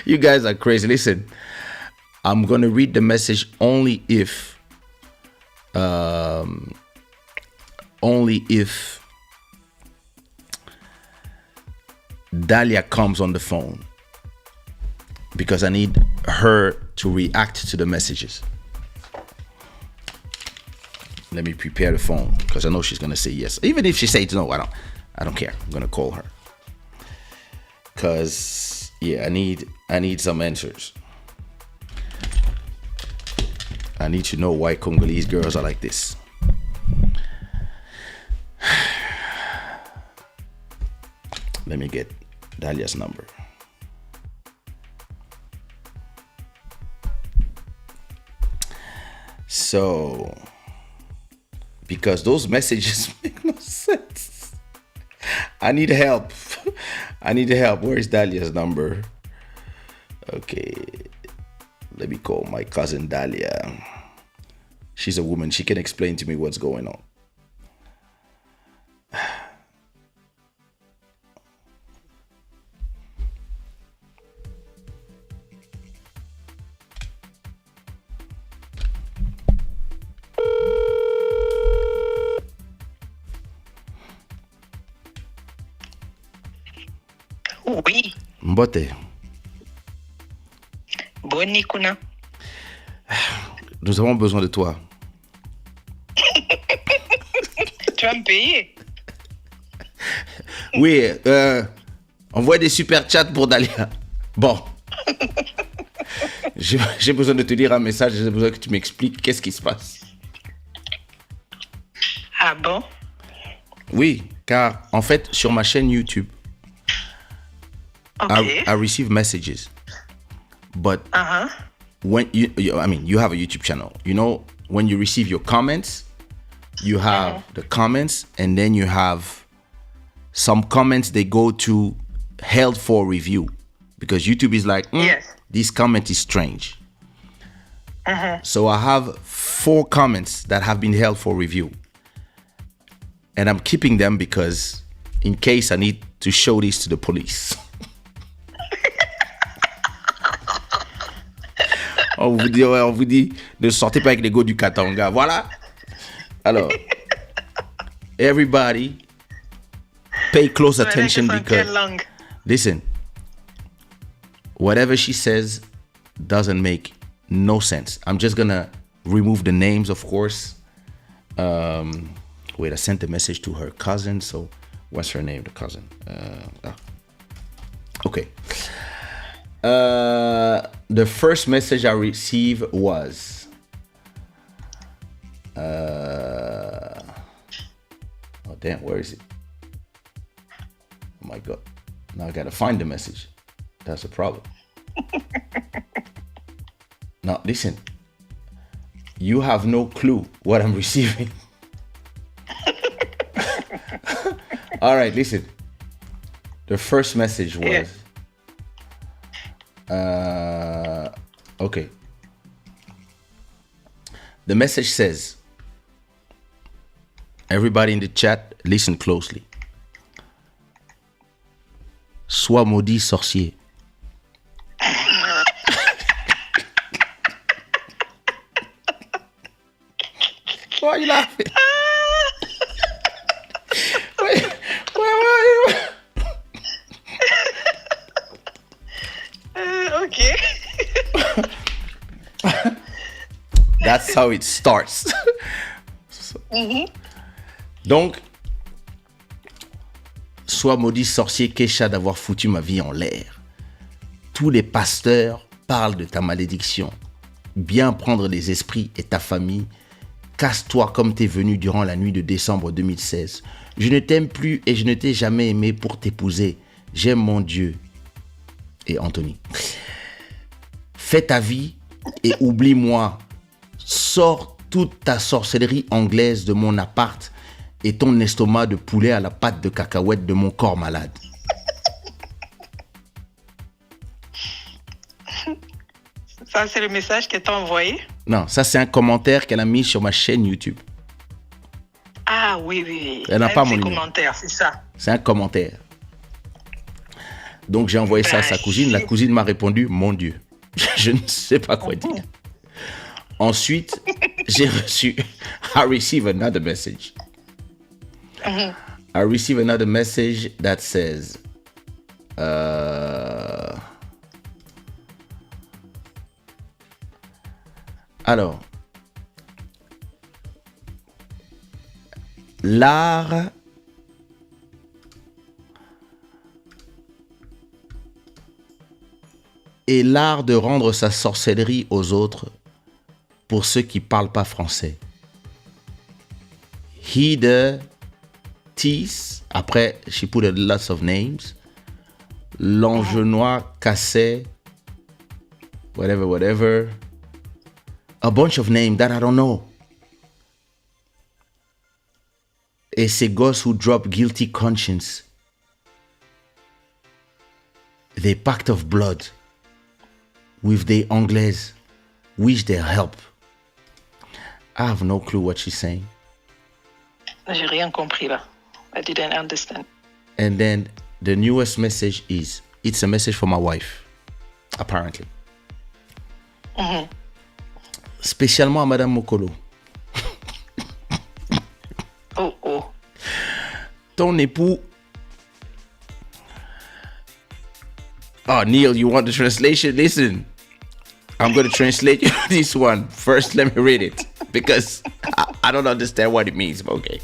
You guys are crazy. Listen, I'm gonna read the message only if Dahlia comes on the phone, because I need her to react to the messages. Let me prepare the phone, because I know she's gonna say yes. Even if she says no, I don't care. I'm gonna call her, because I need some answers. I need to know why Congolese girls are like this. Let me get Dahlia's number. So, because those messages make no sense. I need help. Where is Dahlia's number? Okay. Let me call my cousin Dahlia. She's a woman. She can explain to me what's going on. Oui. Mbote. Boni kuna. Nous avons besoin de toi. Tu vas me payer? Oui, envoie des super chats pour Dahlia. Bon. J'ai besoin de te lire un message, j'ai besoin que tu m'expliques qu'est-ce qui se passe. Ah bon? Oui, car en fait, sur ma chaîne YouTube, Okay. I receive messages. But when you have a YouTube channel. You know, when you receive your comments, you have the comments, and then you have some comments they go to held for review, because YouTube is like, Yes. This comment is strange. So I have 4 comments that have been held for review, and I'm keeping them because in case I need to show this to the police. On vous dit, ne sortez pas avec les go du Katanga. Voilà. Alors, everybody pay close attention, because listen, whatever she says doesn't make no sense. I'm just gonna remove the names, of course. Wait, I sent a message to her cousin. So, what's her name? The cousin. Okay. The first message I received was. Oh damn! Where is it? Oh my god! Now I gotta find the message. That's a problem. Now listen. You have no clue what I'm receiving. All right, listen. The first message was, okay. The message says, everybody in the chat, listen closely. Sois maudit sorcier. Why are you laughing? Wait. Okay. That's how it starts. Donc, sois maudit sorcier Kaysha d'avoir foutu ma vie en l'air. Tous les pasteurs parlent de ta malédiction. Bien prendre les esprits et ta famille. Casse-toi comme t'es venu durant la nuit de décembre 2016. Je ne t'aime plus et je ne t'ai jamais aimé pour t'épouser. J'aime mon Dieu. Et Anthony. Fais ta vie et oublie-moi. Sors toute ta sorcellerie anglaise de mon appart et ton estomac de poulet à la pâte de cacahuète de mon corps malade. Ça, c'est le message qu'elle t'a envoyé? Non, ça c'est un commentaire qu'elle a mis sur ma chaîne YouTube. Ah oui. Elle n'a pas mon numéro. Commentaire, c'est ça. C'est un commentaire. Donc j'ai envoyé ça à sa cousine. La cousine m'a répondu, mon Dieu. Je ne sais pas quoi dire. Ensuite, j'ai reçu, I received another message. I received another message that says, alors, l'art est l'art de rendre sa sorcellerie aux autres pour ceux qui parlent pas français. He the tease, après, she put a lots of names. L'angenois cassé, whatever. A bunch of names that I don't know. Et ces gosses who drop guilty conscience. The pact of blood with the Anglaise wish their help. I have no clue what she's saying. J'ai rien compris là. I didn't understand. And then the newest message is, it's a message for my wife, apparently. Spécialement à Madame Mokolo. Oh. Ton époux. Oh, Neil, you want the translation? Listen, I'm going to translate you this one. First, let me read it because I don't understand what it means. Okay.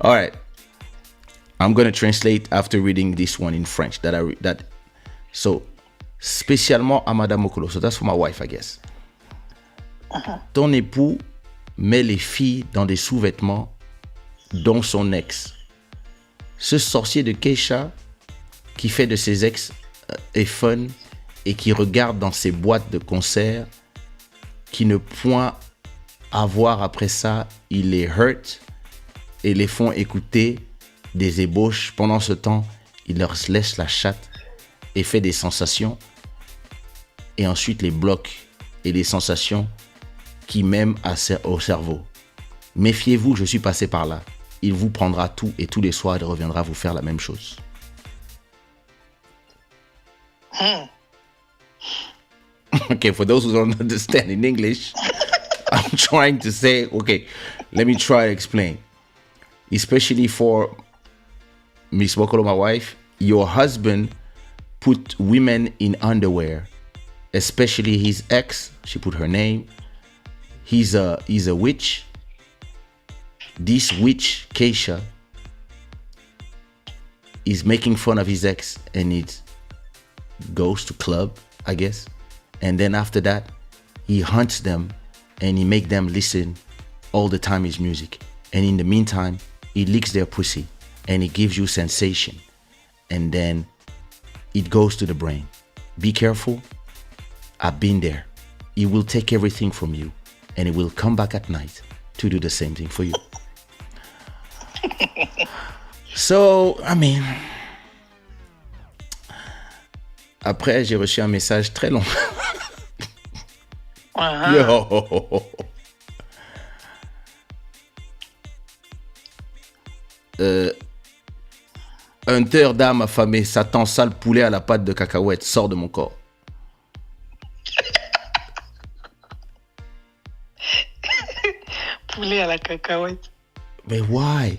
All right. I'm going to translate after reading this one in French. So, spécialement à Madame Mokolo. So that's for my wife, I guess. Ton époux met les filles dans des sous-vêtements, dont son ex. Ce sorcier de Kaysha qui fait de ses ex est fun et qui regarde dans ses boîtes de concert, qui ne point avoir après ça, il les hurt et les font écouter des ébauches. Pendant ce temps, il leur laisse la chatte et fait des sensations et ensuite les bloque et les sensations qui m'aiment au cerveau. Méfiez-vous, je suis passé par là. Il vous prendra tout et tous les soirs, il reviendra vous faire la même chose. Okay, for those who don't understand in English, I'm trying to say, okay, let me try to explain. Especially for Miss Mokolo, my wife, your husband put women in underwear, especially his ex. She put her name. He's a witch. this witch Kaysha is making fun of his ex, and it goes to club, I guess, and then after that he hunts them and he make them listen all the time his music, and in the meantime he licks their pussy and it gives you sensation, and then it goes to the brain. Be careful. I've been there. He will take everything from you and he will come back at night to do the same thing for you. So, I mean, après j'ai reçu un message très long. Yo. Hunter d'âme affamé, Satan sale poulet à la pâte de cacahuète, sort de mon corps. Poulet à la cacahuète. Mais why?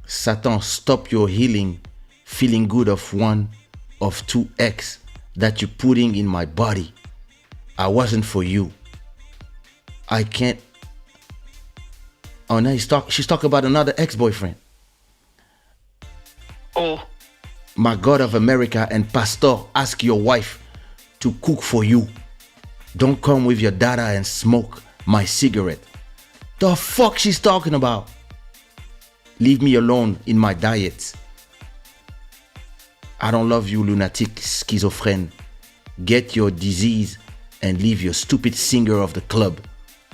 Satan, stop your healing, feeling good of one of two ex that you're putting in my body. I wasn't for you. I can't. Oh, now she's talking about another ex-boyfriend. Oh. My God of America and Pastor, ask your wife to cook for you. Don't come with your data and smoke my cigarette. The fuck she's talking about? Leave me alone in my diet. I don't love you, lunatic schizophrene. Get your disease and leave your stupid singer of the club.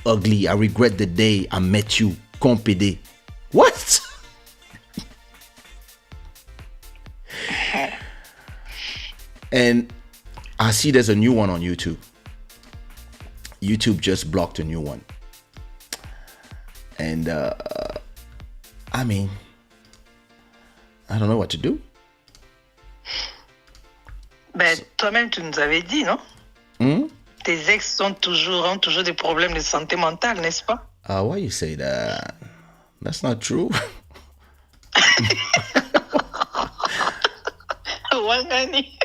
Ugly, I regret the day I met you. Compédé. What? And I see there's a new one on YouTube. YouTube just blocked a new one. And I mean, I don't know what to do. Ben, toi-même, tu nous avais dit, non? Tes ex ont toujours des problèmes de santé mentale, n'est-ce pas? Why you say that? That's not true. Wangani.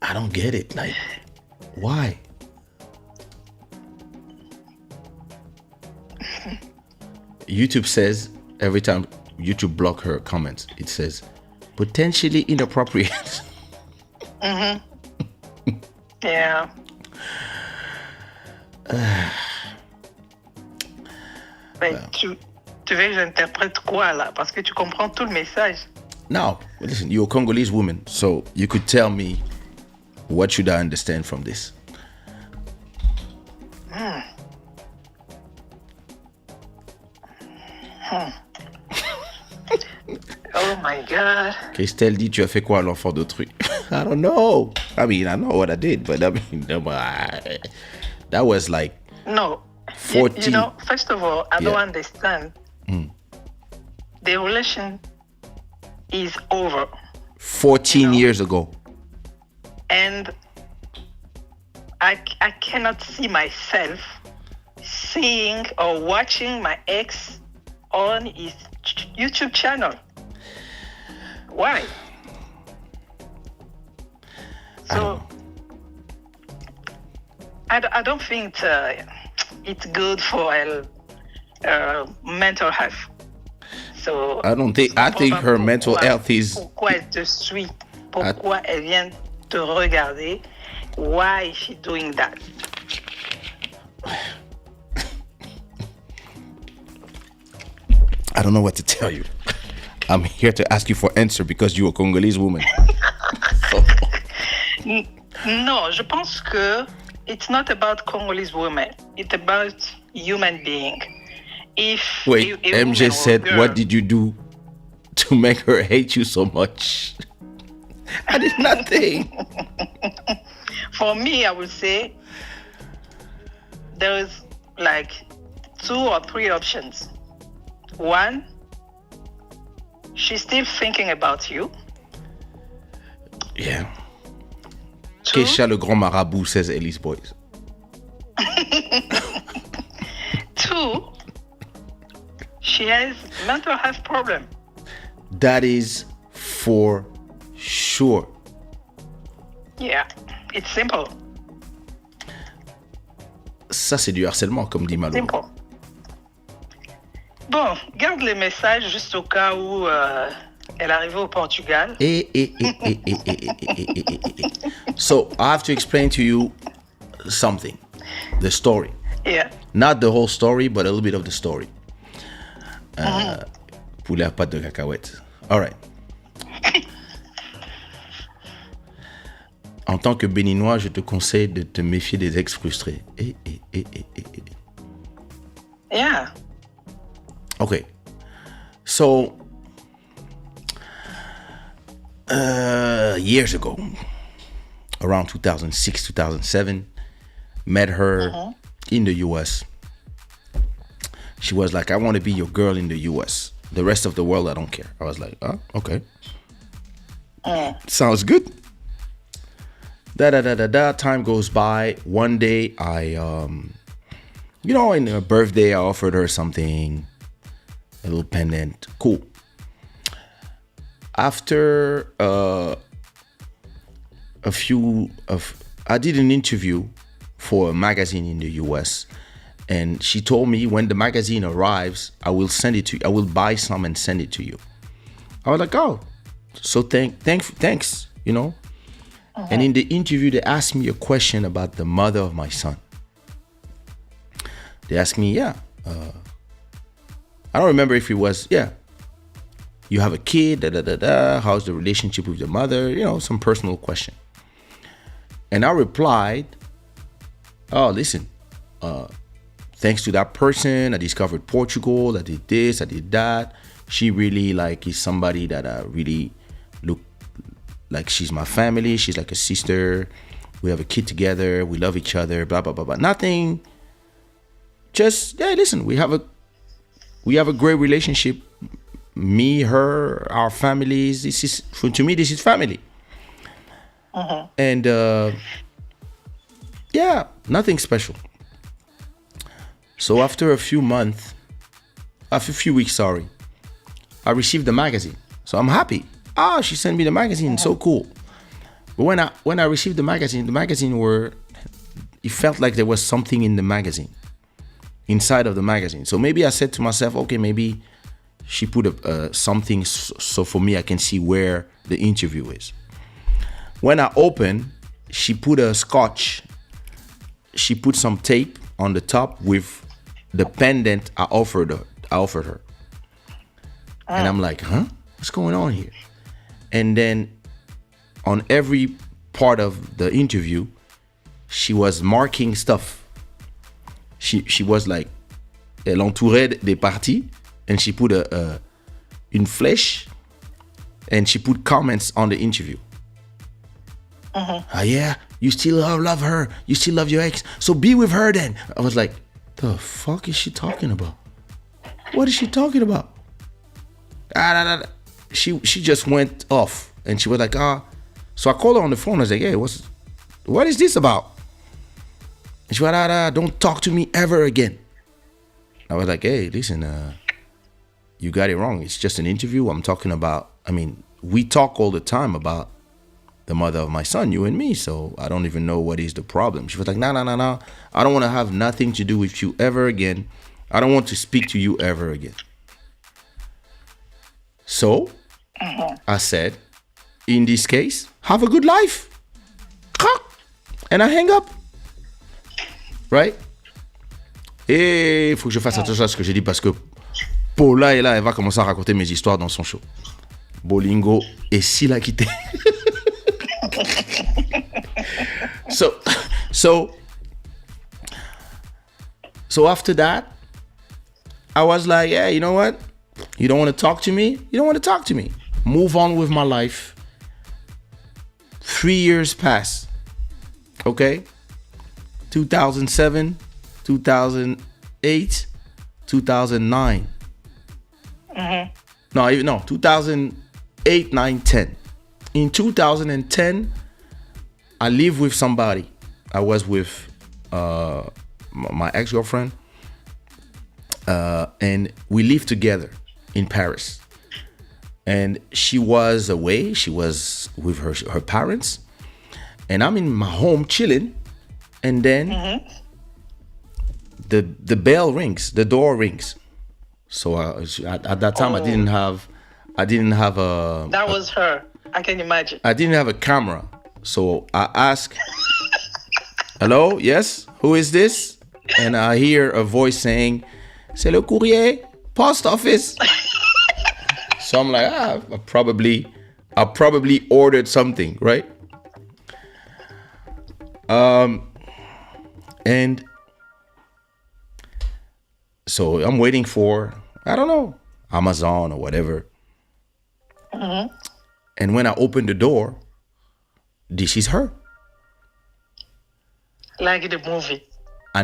I don't get it. Like, why? YouTube says every time YouTube block her comments, it says potentially inappropriate. Yeah. Ben, tu veux que j'interprète quoi là? Parce que tu comprends tout le message. Now, listen, you're a Congolese woman, so you could tell me what should I understand from this? Oh my God. Christelle dit, tu as fait quoi à l'enfant d'autrui? I don't know. I mean, I know what I did, but I mean, that was like No. 14. You know, first of all, I Yeah. don't understand. The relation is over. 14 years ago. And I cannot see myself seeing or watching my ex on his YouTube channel. Why? So I don't think it's good for mental health. So I think her mental health is. Pourquoi elle te suit? Pourquoi elle vient te regarder? Why is she doing that? I don't know what to tell you. I'm here to ask you for answer because you're a Congolese woman. No, je pense que it's not about Congolese women. It's about human being. If Wait, a woman MJ or said, girl- what did you do to make her hate you so much? I did nothing. For me, I would say there is like 2 or 3 options. One, she's still thinking about you. Yeah. 2, Kaysha le grand marabout, says Elise Boys. 2, she has mental health problem. That is for sure. Yeah, it's simple. Ça, c'est du harcèlement, comme dit Malo. Simple. Bon, garde les messages juste au cas où elle arrivait au Portugal. So, I have to explain to you something. The story. Yeah. Not the whole story, but a little bit of the story. Poulet à pâte de cacahuètes. All right. En tant que béninois, je te conseille de te méfier des ex frustrés. Yeah. Okay. So, years ago, around 2006, 2007, met her in the US. She was like, I want to be your girl in the US. The rest of the world, I don't care. I was like, oh, okay. Sounds good. Time goes by. One day, in her birthday, I offered her something, a little pendant. Cool. After I did an interview for a magazine in the US, and she told me when the magazine arrives, I will send it to you. I will buy some and send it to you. I was like, oh, so thanks, you know. And in the interview, they asked me a question about the mother of my son. They asked me, I don't remember if it was, you have a kid, how's the relationship with the mother, some personal question. And I replied, oh, listen, thanks to that person, I discovered Portugal, I did this, I did that. She really is somebody that I really look like she's my family. She's like a sister. We have a kid together. We love each other. Blah blah blah blah. Nothing. Just listen. We have a great relationship. Me, her, our families. To me, this is family. And nothing special. So after a few weeks, I received the magazine. So I'm happy. She sent me the magazine. So cool. But when I received the magazine it felt like there was something in the magazine, inside of the magazine. So maybe I said to myself, okay, maybe she put something so for me I can see where the interview is. When I opened, she put a scotch. She put some tape on the top with the pendant I offered her. And I'm like, huh? What's going on here? And then on every part of the interview, she was marking stuff. She was like, elle entourait des parties, and she put une flèche, and she put comments on the interview. Yeah, you still love her. You still love your ex. So be with her then. I was like, the fuck is she talking about? What is she talking about? She just went off, and she was like, So I called her on the phone. I was like, hey, what is this about? And she went, don't talk to me ever again. I was like, hey, listen, you got it wrong. It's just an interview. I'm talking about, we talk all the time about the mother of my son, you and me. So I don't even know what is the problem. She was like, no. I don't want to have nothing to do with you ever again. I don't want to speak to you ever again. So I said, in this case, have a good life. And I hang up. Right? Et il faut que je fasse attention à ce que j'ai dit parce que Paula est là, elle va commencer à raconter mes histoires dans son show. Bolingo et s'il a quitté. So after that, I was like, yeah, you know what? You don't want to talk to me? You don't want to talk to me. Move on with my life. 3 years pass. Okay? 2007, 2008, 2009. No, 2008, 9, 10. In 2010, I lived with somebody. I was with my ex-girlfriend. And we lived together in Paris. And she was away. She was with her parents. and I'm in my home chilling, and then the bell rings, the door rings. So at that time, I didn't have a. That was her. I can imagine. I didn't have a camera, so I ask, "Hello, yes, who is this?" And I hear a voice saying, "C'est le courrier, post office." So I'm like, I probably ordered something, right? And so I'm waiting for, I don't know, Amazon or whatever. And when I open the door, this is her. Like the movie. I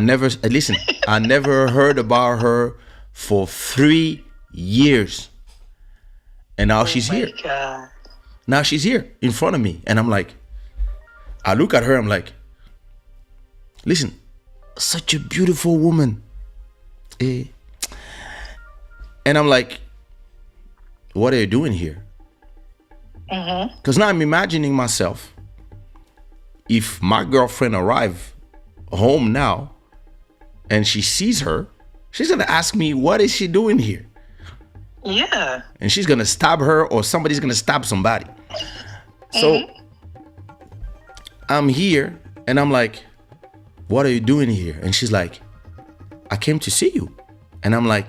never heard about her for 3 years. And now she's here. God. Now she's here in front of me. And I'm like, I look at her, I'm like, listen, such a beautiful woman. And I'm like, what are you doing here? Because now I'm imagining myself, if my girlfriend arrive home now and she sees her, she's going to ask me, what is she doing here? Yeah. And she's going to stab her, or somebody's going to stab somebody. So I'm here and I'm like, what are you doing here? And she's like, I came to see you. And I'm like,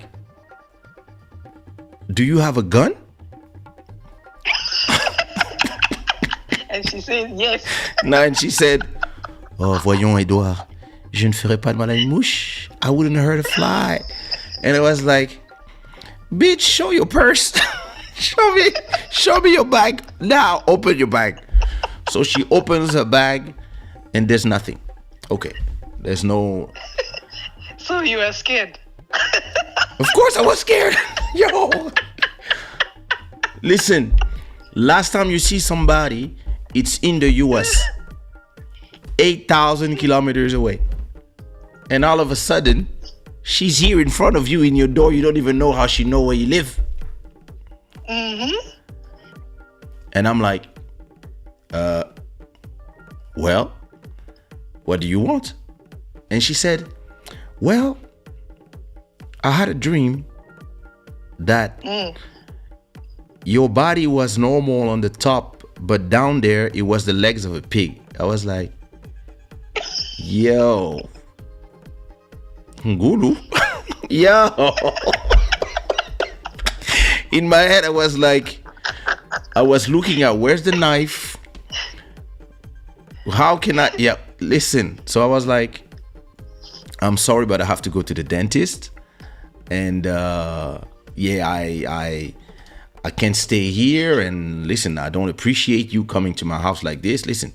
do you have a gun? And she said, yes. No, and she said, oh, voyons, Edouard, je ne ferai pas de mal à une mouche. I wouldn't hurt a fly. And it was like, bitch, show your purse. show me your bag. Now, open your bag. So she opens her bag and there's nothing. Okay, there's no... So you were scared? Of course I was scared. Yo. Listen, last time you see somebody, it's in the US. 8,000 kilometers away. And all of a sudden, she's here in front of you in your door. You don't even know how she know where you live. And I'm like, well, what do you want? And she said, well, I had a dream that your body was normal on the top, but down there, it was the legs of a pig. I was like, yo. Ngulu? Yo. In my head, I was like, I was looking at where's the knife? How can I? Yeah, listen. So I was like, I'm sorry, but I have to go to the dentist. And yeah, I can't stay here. And listen, I don't appreciate you coming to my house like this. Listen,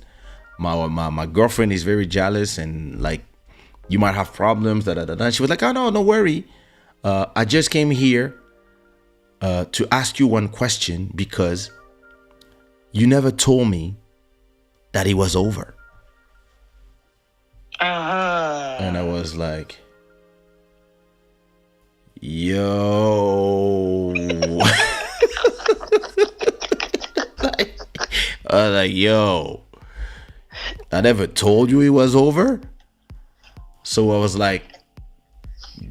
my girlfriend is very jealous, and like, you might have problems. And she was like, oh no, don't worry. I just came here to ask you one question, because you never told me that it was over. And I was like, yo. I was like, yo, I never told you it was over. So I was like,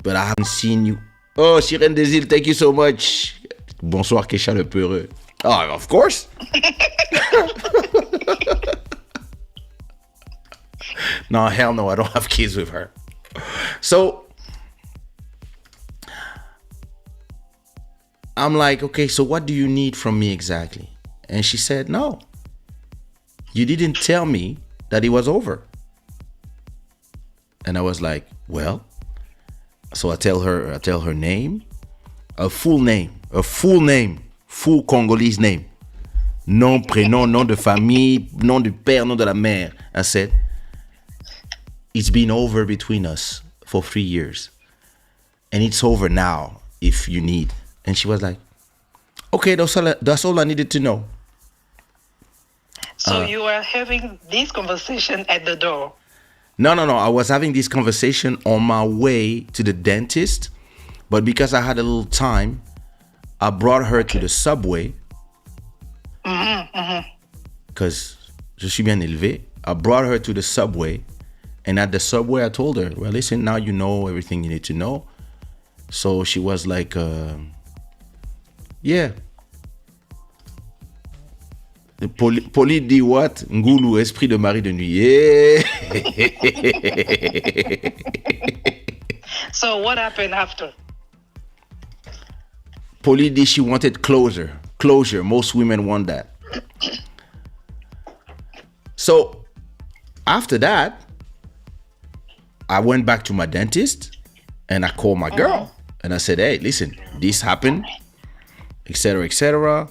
but I haven't seen you. Oh, Sirène des Îles, thank you so much. Bonsoir, Kaysha le peureux. Oh, of course. No, hell no, I don't have kids with her. So I'm like, okay, so what do you need from me exactly? And she said, no, you didn't tell me that it was over. And I was like, well, so I tell her name, a full Congolese name. Nom, prénom, nom de famille, nom du père, nom de la mère. I said, it's been over between us for 3 years. And it's over now if you need. And she was like, okay, that's all I needed to know. So you were having this conversation at the door? No. I was having this conversation on my way to the dentist. But because I had a little time, I brought her to the subway. Because je suis bien élevé. I brought her to the subway, and at the subway, I told her, well, listen, now you know everything you need to know. So she was like, yeah. Poli dit what? Ngulu, esprit de mari de nuit. Yeah. So what happened after? Poli dit she wanted closure. Closure. Most women want that. So after that, I went back to my dentist and I called my girl and I said, hey, listen, this happened, etc., etc.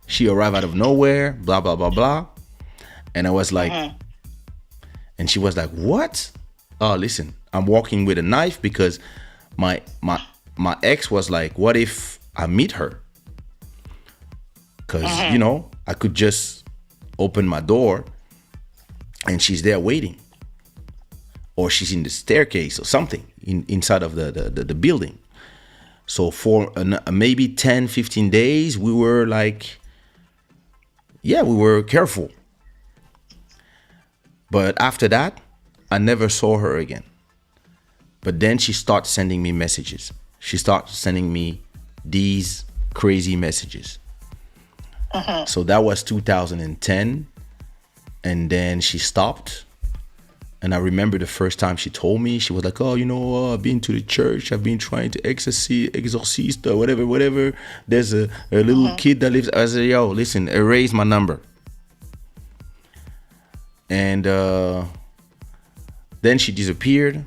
She arrived out of nowhere, blah, blah, blah, blah. And I was like, and she was like, what? Oh, listen, I'm walking with a knife because my ex was like, what if I meet her? Because, you know, I could just open my door and she's there waiting. Or she's in the staircase or something inside of the building. So for maybe 10, 15 days, we were like, yeah, we were careful. But after that, I never saw her again. But then she started sending me messages. She started sending me these crazy messages. So that was 2010. And then she stopped. And I remember the first time she told me, she was like, oh, you know, I've been to the church. I've been trying to exorcist or whatever. There's a little kid that lives. I said, yo, listen, erase my number. And then she disappeared.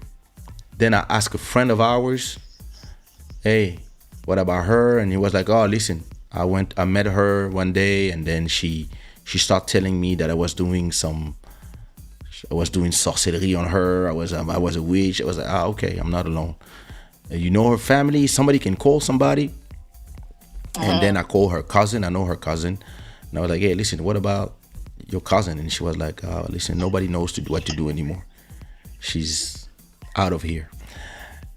Then I asked a friend of ours, hey, what about her? And he was like, oh, listen, I met her one day. And then she started telling me that I was doing sorcellerie on her. I was a witch. I was like, okay, I'm not alone. You know her family? Somebody can call somebody. And then I called her cousin. I know her cousin. And I was like, hey, listen, what about your cousin? And she was like, listen, nobody knows what to do anymore. She's out of here.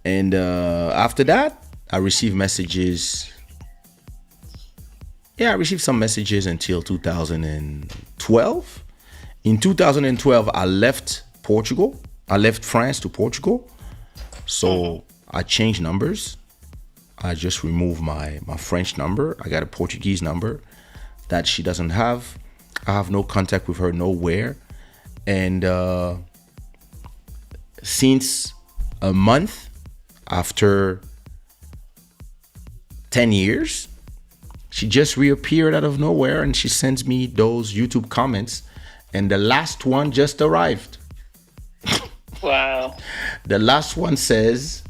And after that, I received messages. Yeah, I received some messages until 2012. In 2012, I left Portugal. I left France to Portugal. So I changed numbers. I just removed my French number. I got a Portuguese number that she doesn't have. I have no contact with her nowhere. And since a month after 10 years, she just reappeared out of nowhere and she sends me those YouTube comments. And the last one just arrived. Wow. The last one says,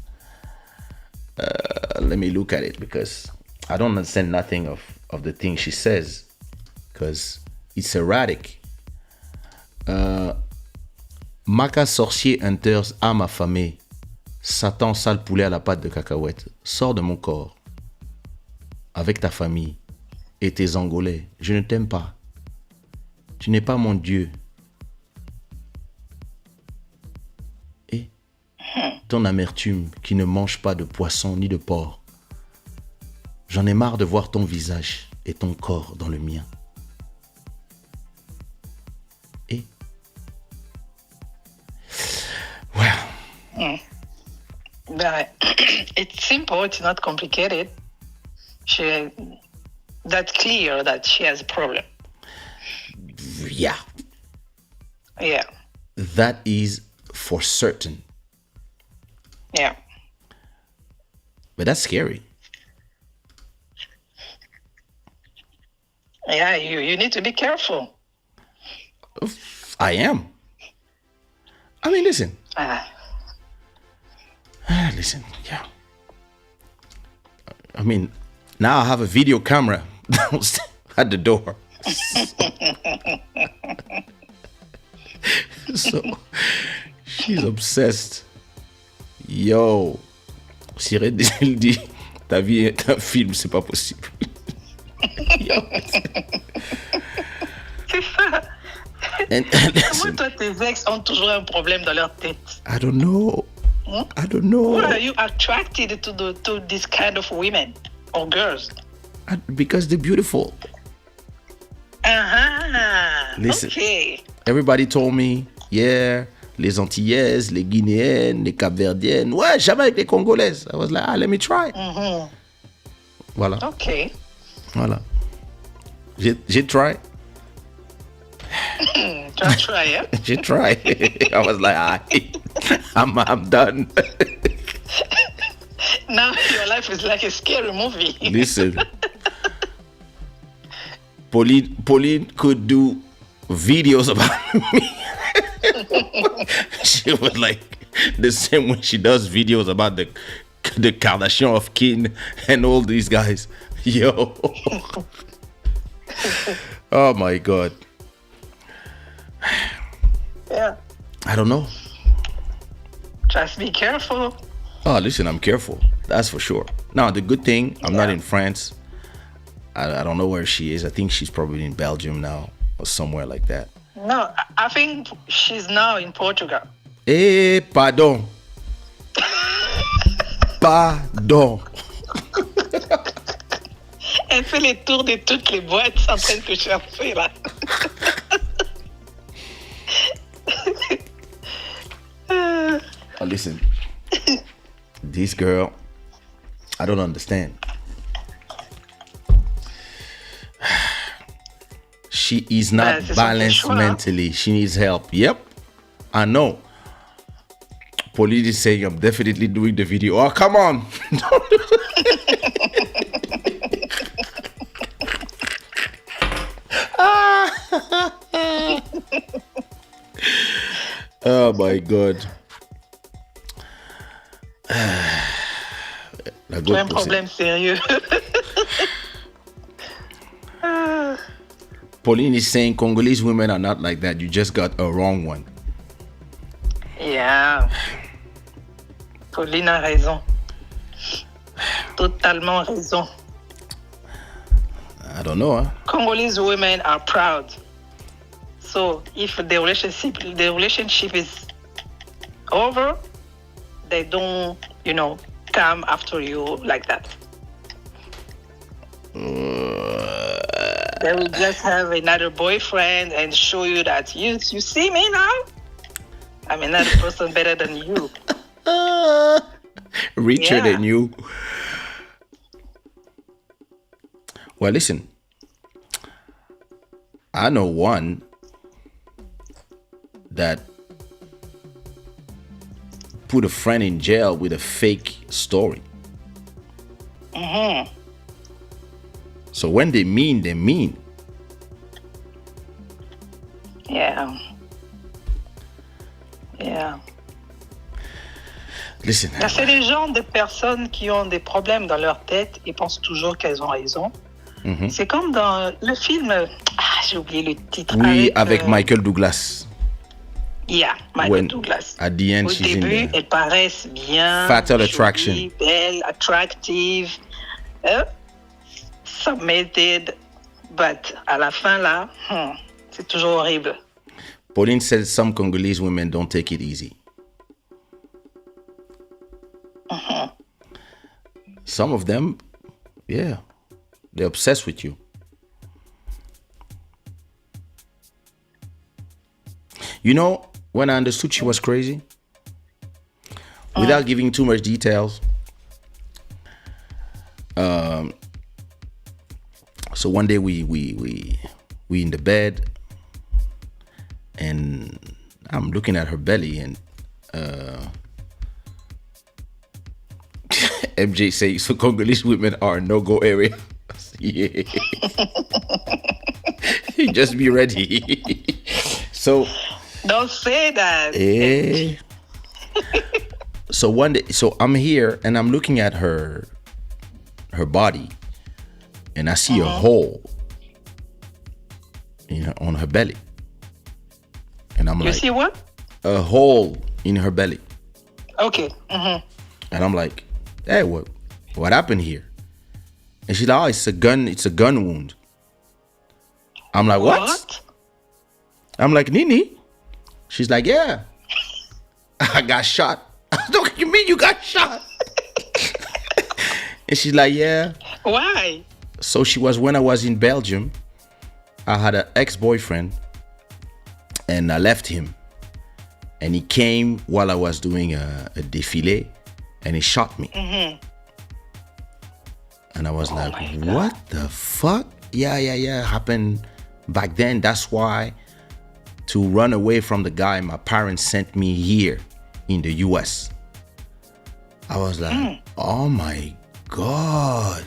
let me look at it because I don't understand nothing of the thing she says because it's erratic. Maca sorcier enters âme affamée. Satan sale poulet à la pâte de cacahuète. Sors de mon corps. Avec ta famille et tes Angolais. Je ne t'aime pas. Tu n'es pas mon Dieu. Et ton amertume qui ne mange pas de poisson ni de porc. J'en ai marre de voir ton visage et ton corps dans le mien. Et well. But it's simple. It's not complicated. That's clear that she has a problem. Yeah. Yeah. That is for certain. Yeah. But that's scary. Yeah, you need to be careful. I am. I mean, listen. Listen, yeah. I mean, now I have a video camera at the door. So she's obsessed. Yo, si Red dit ta vie est un film, c'est pas possible. Yo. C'est ça. Comment toi tes ex ont toujours un problème dans leur tête? I don't know. I don't know. Why are you attracted to this kind of women or girls? Because they're beautiful. Uh-huh. Listen, okay. everybody told me yeah, les Antillaises, les Guinéennes, les Capverdiennes. Ouais, jamais avec les Congolaises. I was like, let me try. Voilà. Okay. Voilà. J'ai try. Just try it. J'ai try. I was like, I'm done. Now your life is like a scary movie. Listen. Pauline could do videos about me. She was like the same way she does videos about the Kardashian of Kin and all these guys. Yo. Oh my God. Yeah. I don't know. Just be careful. Oh, listen, I'm careful. That's for sure. Now, the good thing, I'm not in France. I don't know where she is. I think she's probably in Belgium now or somewhere like that. No, I think she's now in Portugal. Eh, pardon. Pardon. Elle fait les tours de toutes les boîtes en train de te chercher là. Oh, listen. This girl, I don't understand. She is not balanced mentally. She needs help. Yep, I know. Police is saying I'm definitely doing the video. Oh, come on. Oh my God. Tu as un problème sérieux. Pauline is saying Congolese women are not like that. You just got a wrong one. Yeah. Pauline a raison. Totalement raison. I don't know, huh? Congolese women are proud. So if the relationship is over, they don't, come after you like that. They will just have another boyfriend and show you that you see me now? I'm another person better than you. Richer than you. Well, listen. I know one that put a friend in jail with a fake story. So when they mean, they mean. Yeah. Yeah. Listen. C'est les gens de personnes qui ont des problèmes dans leur tête et pensent toujours qu'elles ont raison. C'est comme dans le film, j'ai oublié le titre. Oui, avec Michael Douglas. Yeah, Michael Douglas. At the end, au she's début, in there. elles paraissent bien. Fatal jolies, attraction. Belles, attractive, submitted, but à la fin là, c'est toujours horrible. Pauline says some Congolese women don't take it easy. Some of them, yeah, they're obsessed with you. You know, when I understood she was crazy, without giving too much details, so one day we in the bed, and I'm looking at her belly, and MJ says, so Congolese women are no-go area. Yeah. Just be ready. So don't say that. So one day, so I'm here and I'm looking at her body, and I see a hole, on her belly, and I'm like, you see what? A hole in her belly. Okay. And I'm like, hey, what happened here? And she's like, oh, it's a gun wound. I'm like, what? I'm like, Nini? She's like, yeah. I got shot. What do you mean you got shot? And she's like, yeah. Why? So she was, when I was in Belgium, I had an ex-boyfriend and I left him. and he came while I was doing a défilé, and he shot me. And I was like, what the fuck? Yeah, happened back then. That's why, to run away from the guy, my parents sent me here in the US. I was like, oh my God.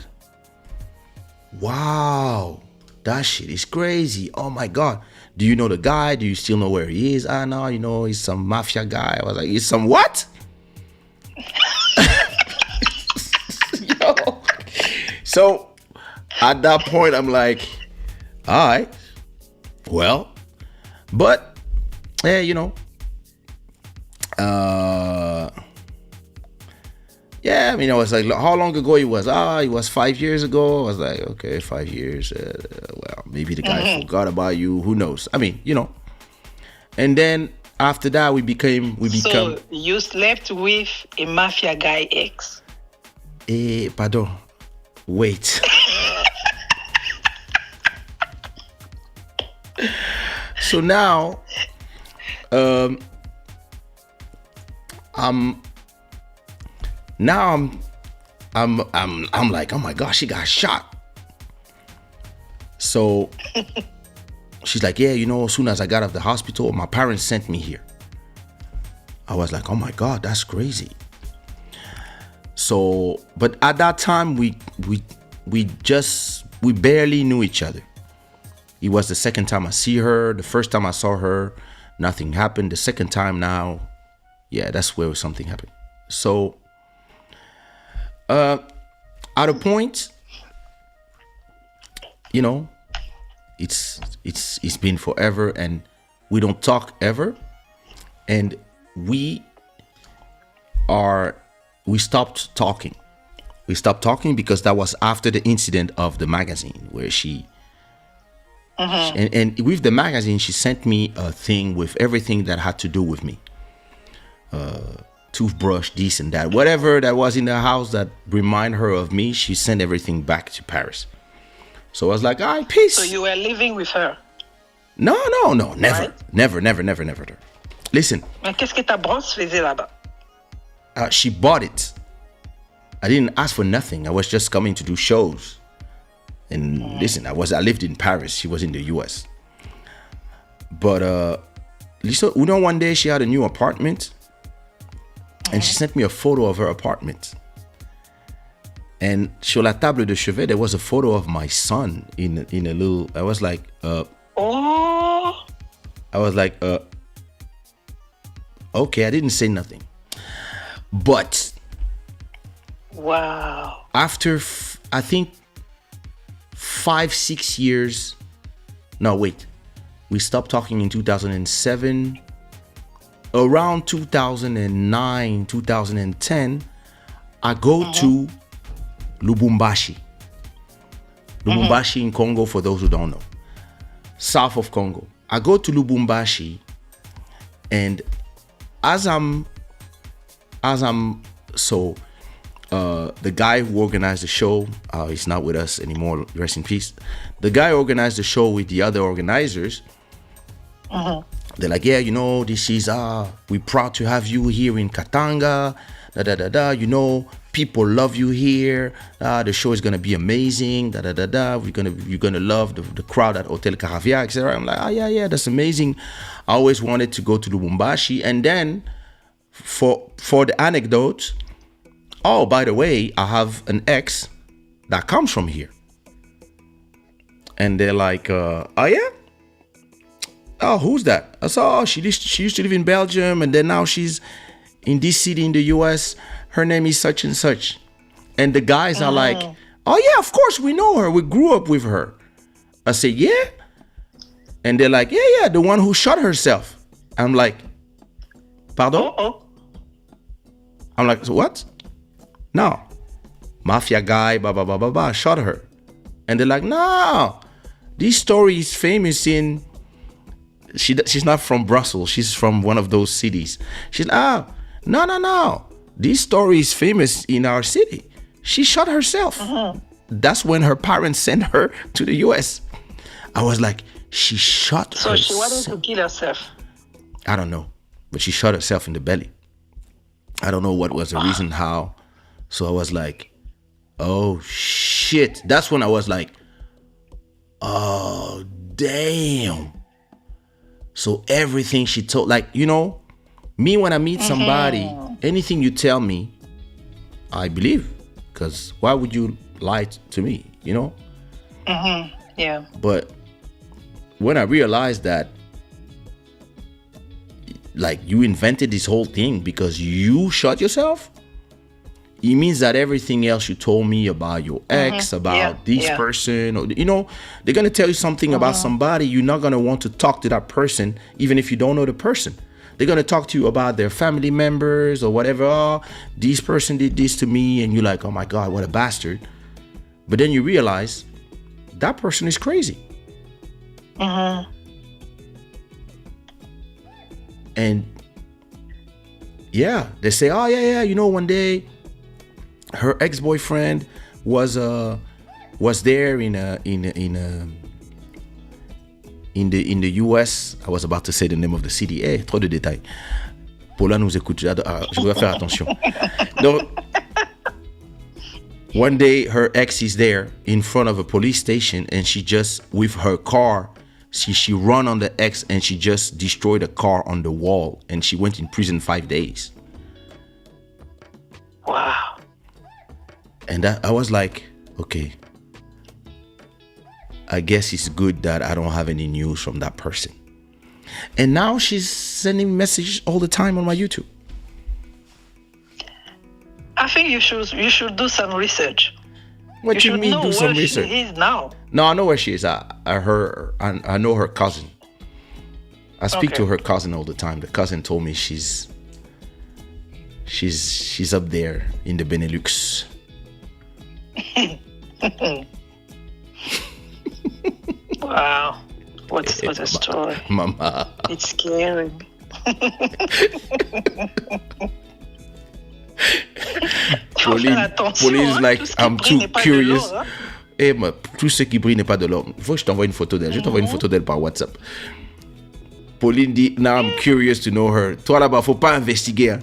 Wow. That shit is crazy. Oh my God. Do you know the guy? Do you still know where he is? No, he's some mafia guy. I was like, he's some what? Yo. So at that point, I'm like, all right, well, but, yeah, yeah, I mean, I was like, how long ago it was? It was 5 years ago. I was like, okay, 5 years. Well, maybe the guy forgot about you. Who knows? I mean, And then after that, we become. So you slept with a mafia guy ex? Pardon. Wait. So now, I'm like, oh my gosh, she got shot. So she's like, yeah, as soon as I got out of the hospital, my parents sent me here. I was like, oh my God, that's crazy. So, but at that time, we barely knew each other. It was the second time I see her. The first time I saw her, nothing happened. The second time now, yeah, that's where something happened. So, at a point, it's been forever, and we don't talk ever, and we stopped talking. We stopped talking because that was after the incident of the magazine where she. And with the magazine, she sent me a thing with everything that had to do with me. Toothbrush, this and that. Whatever that was in the house that remind her of me, she sent everything back to Paris. So I was like, all right, peace. So you were living with her? No, never. Right? Never. Listen. Mais qu'est-ce que ta brosse faisait là-bas? She bought it. I didn't ask for nothing. I was just coming to do shows. And listen, I lived in Paris. She was in the US. But Lisa, one day she had a new apartment, and she sent me a photo of her apartment. And sur la table de chevet, there was a photo of my son in a little. I was like, okay, I didn't say nothing. But wow. After I think 5-6 years. No, wait. We stopped talking in 2007. Around 2009, 2010, I go to Lubumbashi. Lubumbashi in Congo, for those who don't know. South of Congo. I go to Lubumbashi, and the guy who organized the show, he's not with us anymore, rest in peace. The guy who organized the show with the other organizers, they're like, yeah, this is, we're proud to have you here in Katanga, people love you here, the show is going to be amazing, you're going to love the crowd at Hotel Caravia, etc. I'm like, yeah, that's amazing. I always wanted to go to Lubumbashi. And then, for the anecdote, oh, by the way, I have an ex that comes from here. And they're like, oh yeah? Oh, who's that? I saw, she used to live in Belgium, and then now she's in this city in the US. Her name is such and such. And the guys are like, oh yeah, of course we know her. We grew up with her. I say, yeah? And they're like, yeah, the one who shot herself. I'm like, pardon? I'm like, so what? No, mafia guy, shot her. And they're like, no, this story is famous in, she's not from Brussels, she's from one of those cities. She's like, no, this story is famous in our city. She shot herself. That's when her parents sent her to the US. I was like, she shot herself. So she wanted to kill herself. I don't know. but she shot herself in the belly. I don't know what was the reason, how. So I was like, oh shit. That's when I was like, oh damn. So everything she told, like, you know, me when I meet somebody, anything you tell me, I believe. Because why would you lie to me, you know? Yeah. But when I realized that, like, you invented this whole thing because you shot yourself, it means that everything else you told me about your ex, about this person, or, you know, they're going to tell you something about somebody. You're not going to want to talk to that person, even if you don't know the person. They're going to talk to you about their family members or whatever. Oh, this person did this to me. And you're like, oh my God, what a bastard. But then you realize that person is crazy. And yeah, they say, oh yeah, you know, one day her ex-boyfriend was there in the US. I was about to say the name of the city. Trop de détails. Paula nous écoute. Je dois faire attention. Donc, one day her ex is there in front of a police station, and she just, with her car, she run on the ex and she just destroyed a car on the wall, and she went in prison 5 days. Wow. And I was like, okay, I guess it's good that I don't have any news from that person. And now she's sending messages all the time on my YouTube. I think you should do some research. What you mean do some research? She is now. No, I know where she is. I know her cousin. I speak to her cousin all the time. The cousin told me she's up there in the Benelux. Wow. What a story. Mama. It's scary. Pauline is like, I'm too curious. Eh, mais tout ce qui brille n'est pas de l'or. Il faut que je t'envoie une photo d'elle. Je t'envoie une photo d'elle par WhatsApp. Pauline dit, now I'm curious to know her. Toi là-bas, faut pas investiguer. Hein.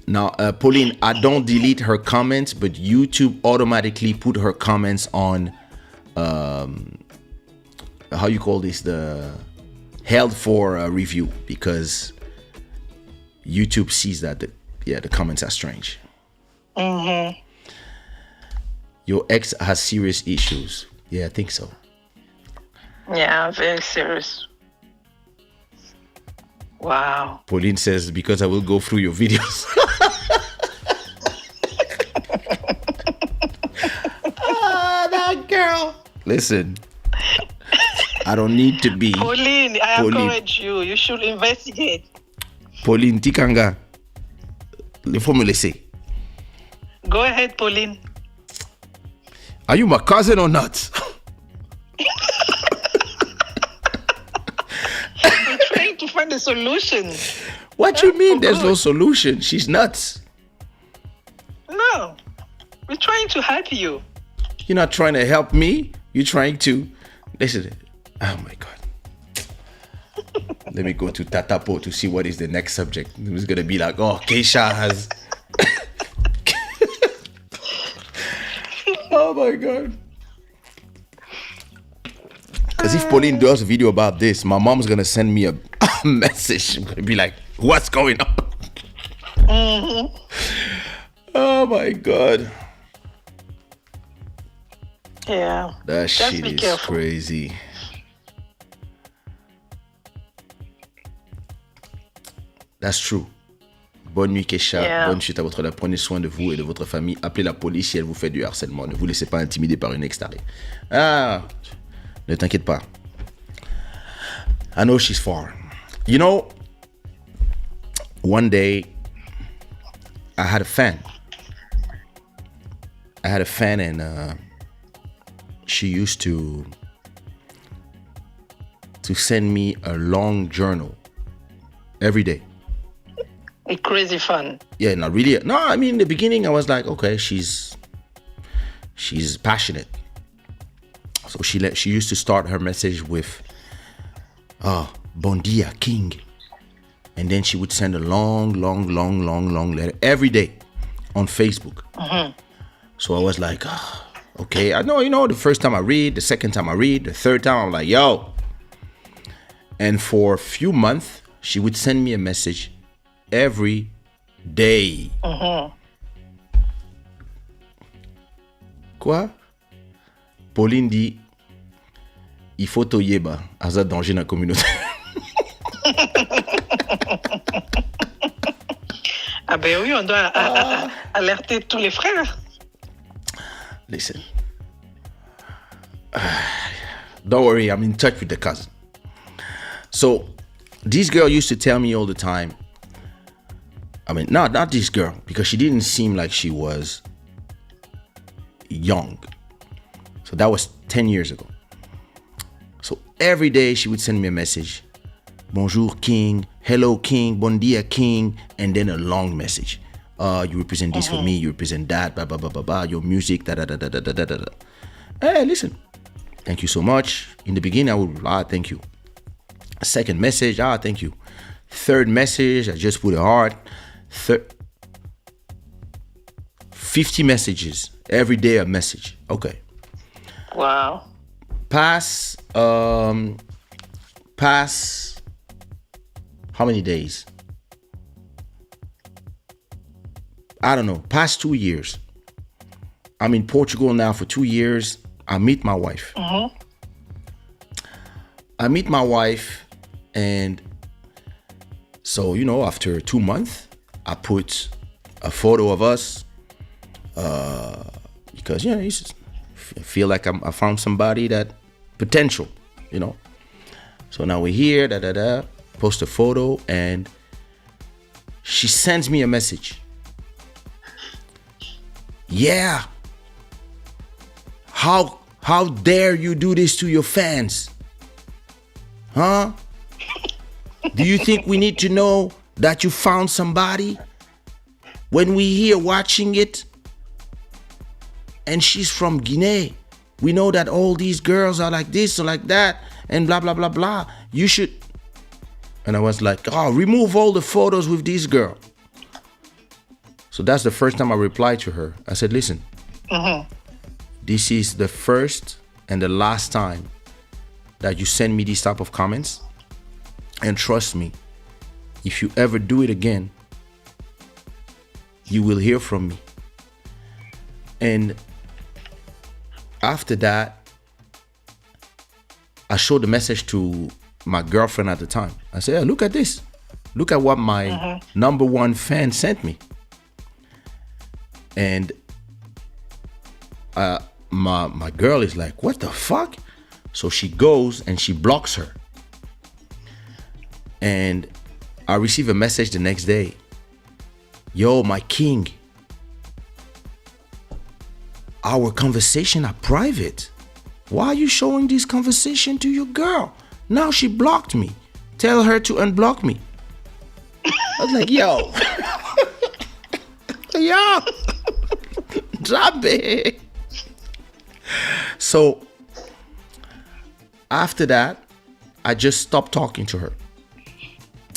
Now, Pauline, I don't delete her comments, but YouTube automatically put her comments on, how you call this, the held for review, because YouTube sees that the comments are strange. Your ex has serious issues. Yeah, I think so. Yeah, very serious. Wow. Pauline says, because I will go through your videos. That girl. Listen, I don't need to be. Pauline, I encourage you. You should investigate. Pauline, Tikanga, il faut me laisser. Go ahead, Pauline. Are you my cousin or not? I'm trying to find a solution. What you mean there's no solution? She's nuts. No. We're trying to help you. You're not trying to help me. You're trying to... Listen. Oh my God. Let me go to Tatapo to see what is the next subject. It was going to be like, oh, Kaysha has... Oh my God. Because if Pauline does a video about this, my mom's going to send me a message. She's going to be like, what's going on? Oh my God. Yeah. That shit is careful. Crazy. That's true. Bonne nuit, Kaysha. Yeah. Bonne suite à votre là. Prenez soin de vous et de votre famille. Appelez la police si elle vous fait du harcèlement. Ne vous laissez pas intimider par une ex-tarée. Ah, ne t'inquiète pas. I know she's far. You know, one day, I had a fan. And she used to send me a long journal every day. A crazy fan. Yeah, not really. No, I mean, in the beginning, I was like, okay, she's passionate. So she used to start her message with, oh, Bon dia, king. And then she would send a long letter every day on Facebook. So I was like, okay. I know, the first time I read, the second time I read, the third time I'm like, yo. And for a few months, she would send me a message every day. Quoi? Pauline dit, il faut toyeba, aza danger dans la communauté. Ah ben oui, on doit alerter tous les frères. Listen. Don't worry, I'm in touch with the cousin. So, this girl used to tell me all the time. I mean, not this girl, because she didn't seem like she was young. So that was 10 years ago. So every day she would send me a message. Bonjour, king. Hello, king. Bon dia, king. And then a long message. You represent this for me. You represent that. Blah, blah, blah, blah, blah. Your music. Da, da, da, da, da, da, da, da. Hey, listen. Thank you so much. In the beginning, I would, thank you. Second message, thank you. Third message, I just put a heart. 50 messages. Every day a message. Okay. Wow. Pass how many days? I don't know. Past 2 years. I'm in Portugal now for 2 years. I meet my wife. I meet my wife, and so, after 2 months, I put a photo of us because, I feel like I found somebody that potential, So now we're here, post a photo, and she sends me a message. Yeah. How dare you do this to your fans? Huh? Do you think we need to know that you found somebody when we here watching it? And she's from Guinea. We know that all these girls are like this or like that and blah, blah, blah, blah. You should. And I was like, remove all the photos with this girl. So that's the first time I replied to her. I said, listen, this is the first and the last time that you send me these type of comments. And trust me, if you ever do it again, you will hear from me. And after that, I showed the message to my girlfriend at the time. I said, hey, look at this. Look at what my number one fan sent me. And my girl is like, what the fuck? So she goes and she blocks her. And I receive a message the next day. Yo, my king, our conversation are private. Why are you showing this conversation to your girl? Now she blocked me. Tell her to unblock me. I was like, yo. Yo. Drop it. So after that, I just stopped talking to her.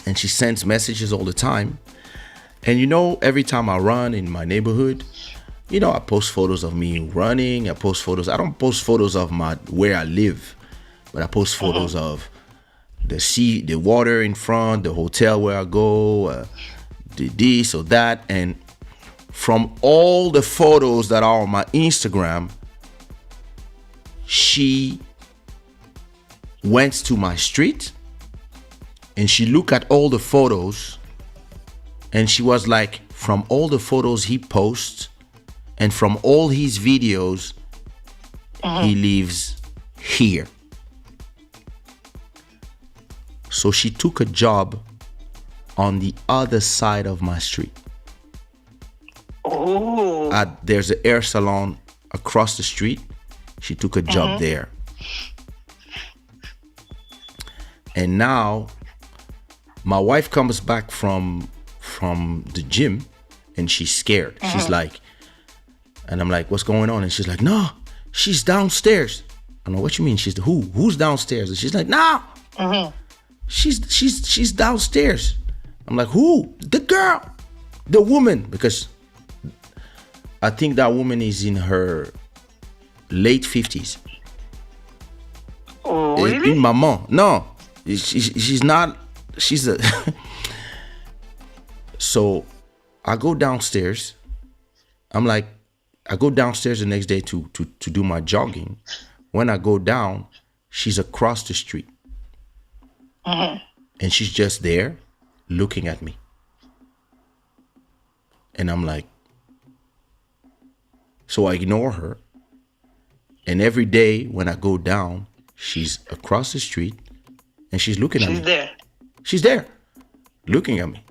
And she sends messages all the time. And every time I run in my neighborhood, I post photos of me running. I don't post photos of where I live, but I post photos of the sea, the water in front, the hotel where I go, the this or that. And from all the photos that are on my Instagram, she went to my street and she looked at all the photos and she was like, from all the photos he posts and from all his videos, he lives here. So she took a job on the other side of my street. Oh. There's a hair salon across the street. She took a job there. And now my wife comes back from the gym and she's scared. She's like, and I'm like, what's going on? And she's like, no, she's downstairs. I know, what you mean? She's who's downstairs? And she's like, no. She's downstairs. I'm like, who? The girl, the woman, because I think that woman is in her late 50s. Oh, really? In maman. No, she's not. She's a. So I go downstairs. I'm like, I go downstairs the next day to do my jogging. When I go down, she's across the street. And she's just there looking at me. And I'm like, so I ignore her. And every day when I go down, she's across the street and she's looking at me. She's there. She's there looking at me.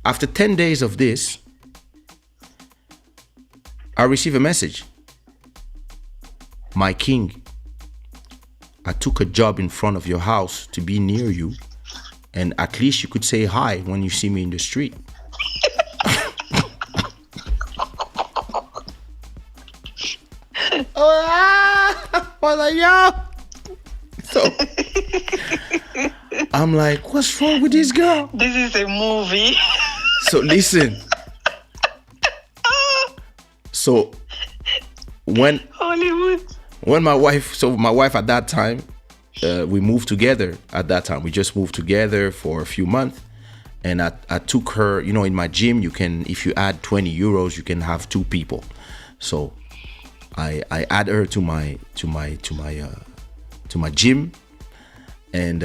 After 10 days of this, I receive a message. My king, I took a job in front of your house to be near you, and at least you could say hi when you see me in the street. Was like, yo. So I'm like, what's wrong with this girl? This is a movie. So listen. So when Hollywood. my wife at that time, we moved together at that time. We just moved together for a few months. And I took her, in my gym, you can, if you add 20 euros, you can have 2 people. So I add her to my gym, and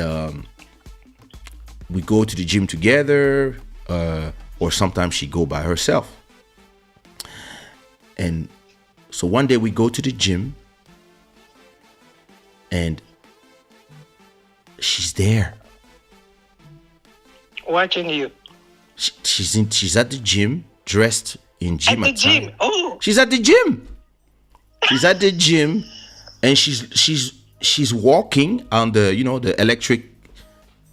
we go to the gym together, or sometimes she go by herself. And so one day we go to the gym, and she's there Watching you. She's at the gym, dressed in gym At the attire. gym. Oh. She's at the gym. She's at the gym, and she's walking on the the electric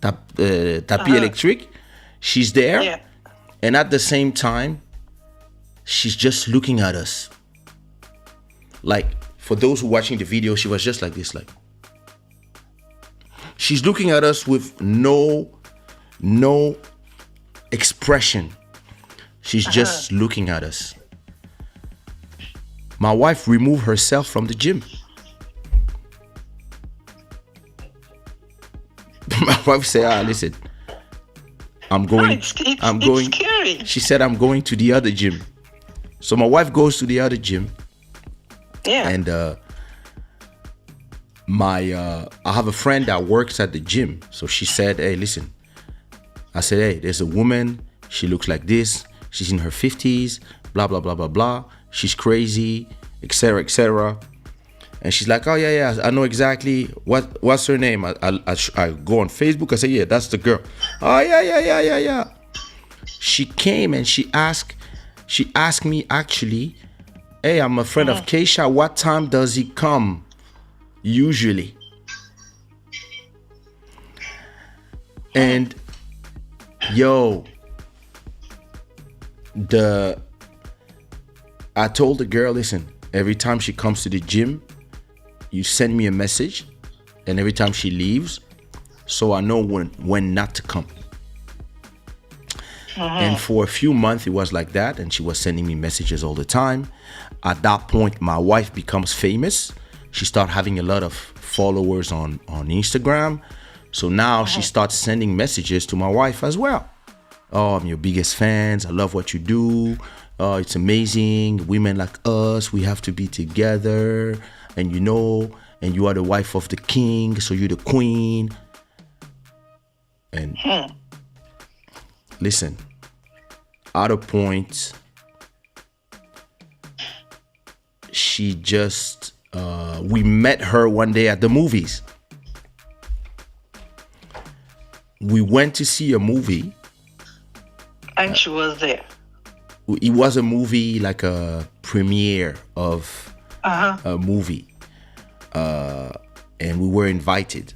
tapis electric. She's there, Yeah. and at the same time, she's just looking at us. Like, for those who watching the video, she was just like this, like she's looking at us with no expression. She's just looking at us. My wife removed herself from the gym. My wife said, listen, I'm going. It's scary. She said, I'm going to the other gym. So my wife goes to the other gym. Yeah. And I have a friend that works at the gym. So she said, hey, listen. I said, hey, there's a woman. She looks like this. She's in her 50s. Blah, blah, blah, blah, blah. She's crazy, etc., etc. And she's like, oh, yeah, I know exactly. What's her name? I go on Facebook. I say, yeah, that's the girl. Oh, yeah. She came and she asked me, actually, hey, I'm a friend of Kaysha. What time does he come usually? And yo, I told the girl, listen, every time she comes to the gym, you send me a message, and every time she leaves, so I know when not to come. And for a few months it was like that, and she was sending me messages all the time. At that point, my wife becomes famous. She started having a lot of followers on Instagram. So now she starts sending messages to my wife as well. Oh, I'm your biggest fans. I love what you do. Oh, it's amazing. Women like us, we have to be together. And and you are the wife of the king, so you're the queen. And listen, at a point, she just, we met her one day at the movies. We went to see a movie. And she was there. It was a movie, like a premiere of a movie. And we were invited.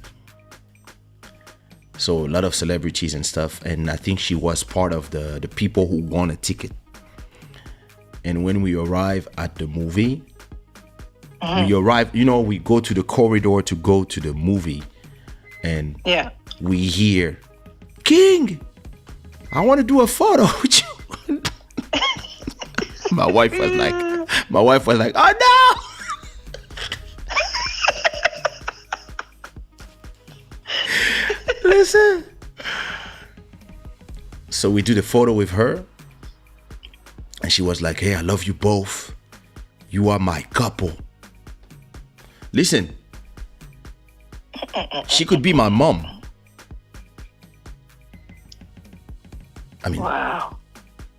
So a lot of celebrities and stuff. And I think she was part of the people who won a ticket. And when we arrive at the movie, we go to the corridor to go to the movie. and Yeah. we hear, King, I want to do a photo with you. My wife was like, oh no. Listen. So we do the photo with her, and she was like, hey, I love you both. You are my couple. Listen, she could be my mom. I mean, Wow.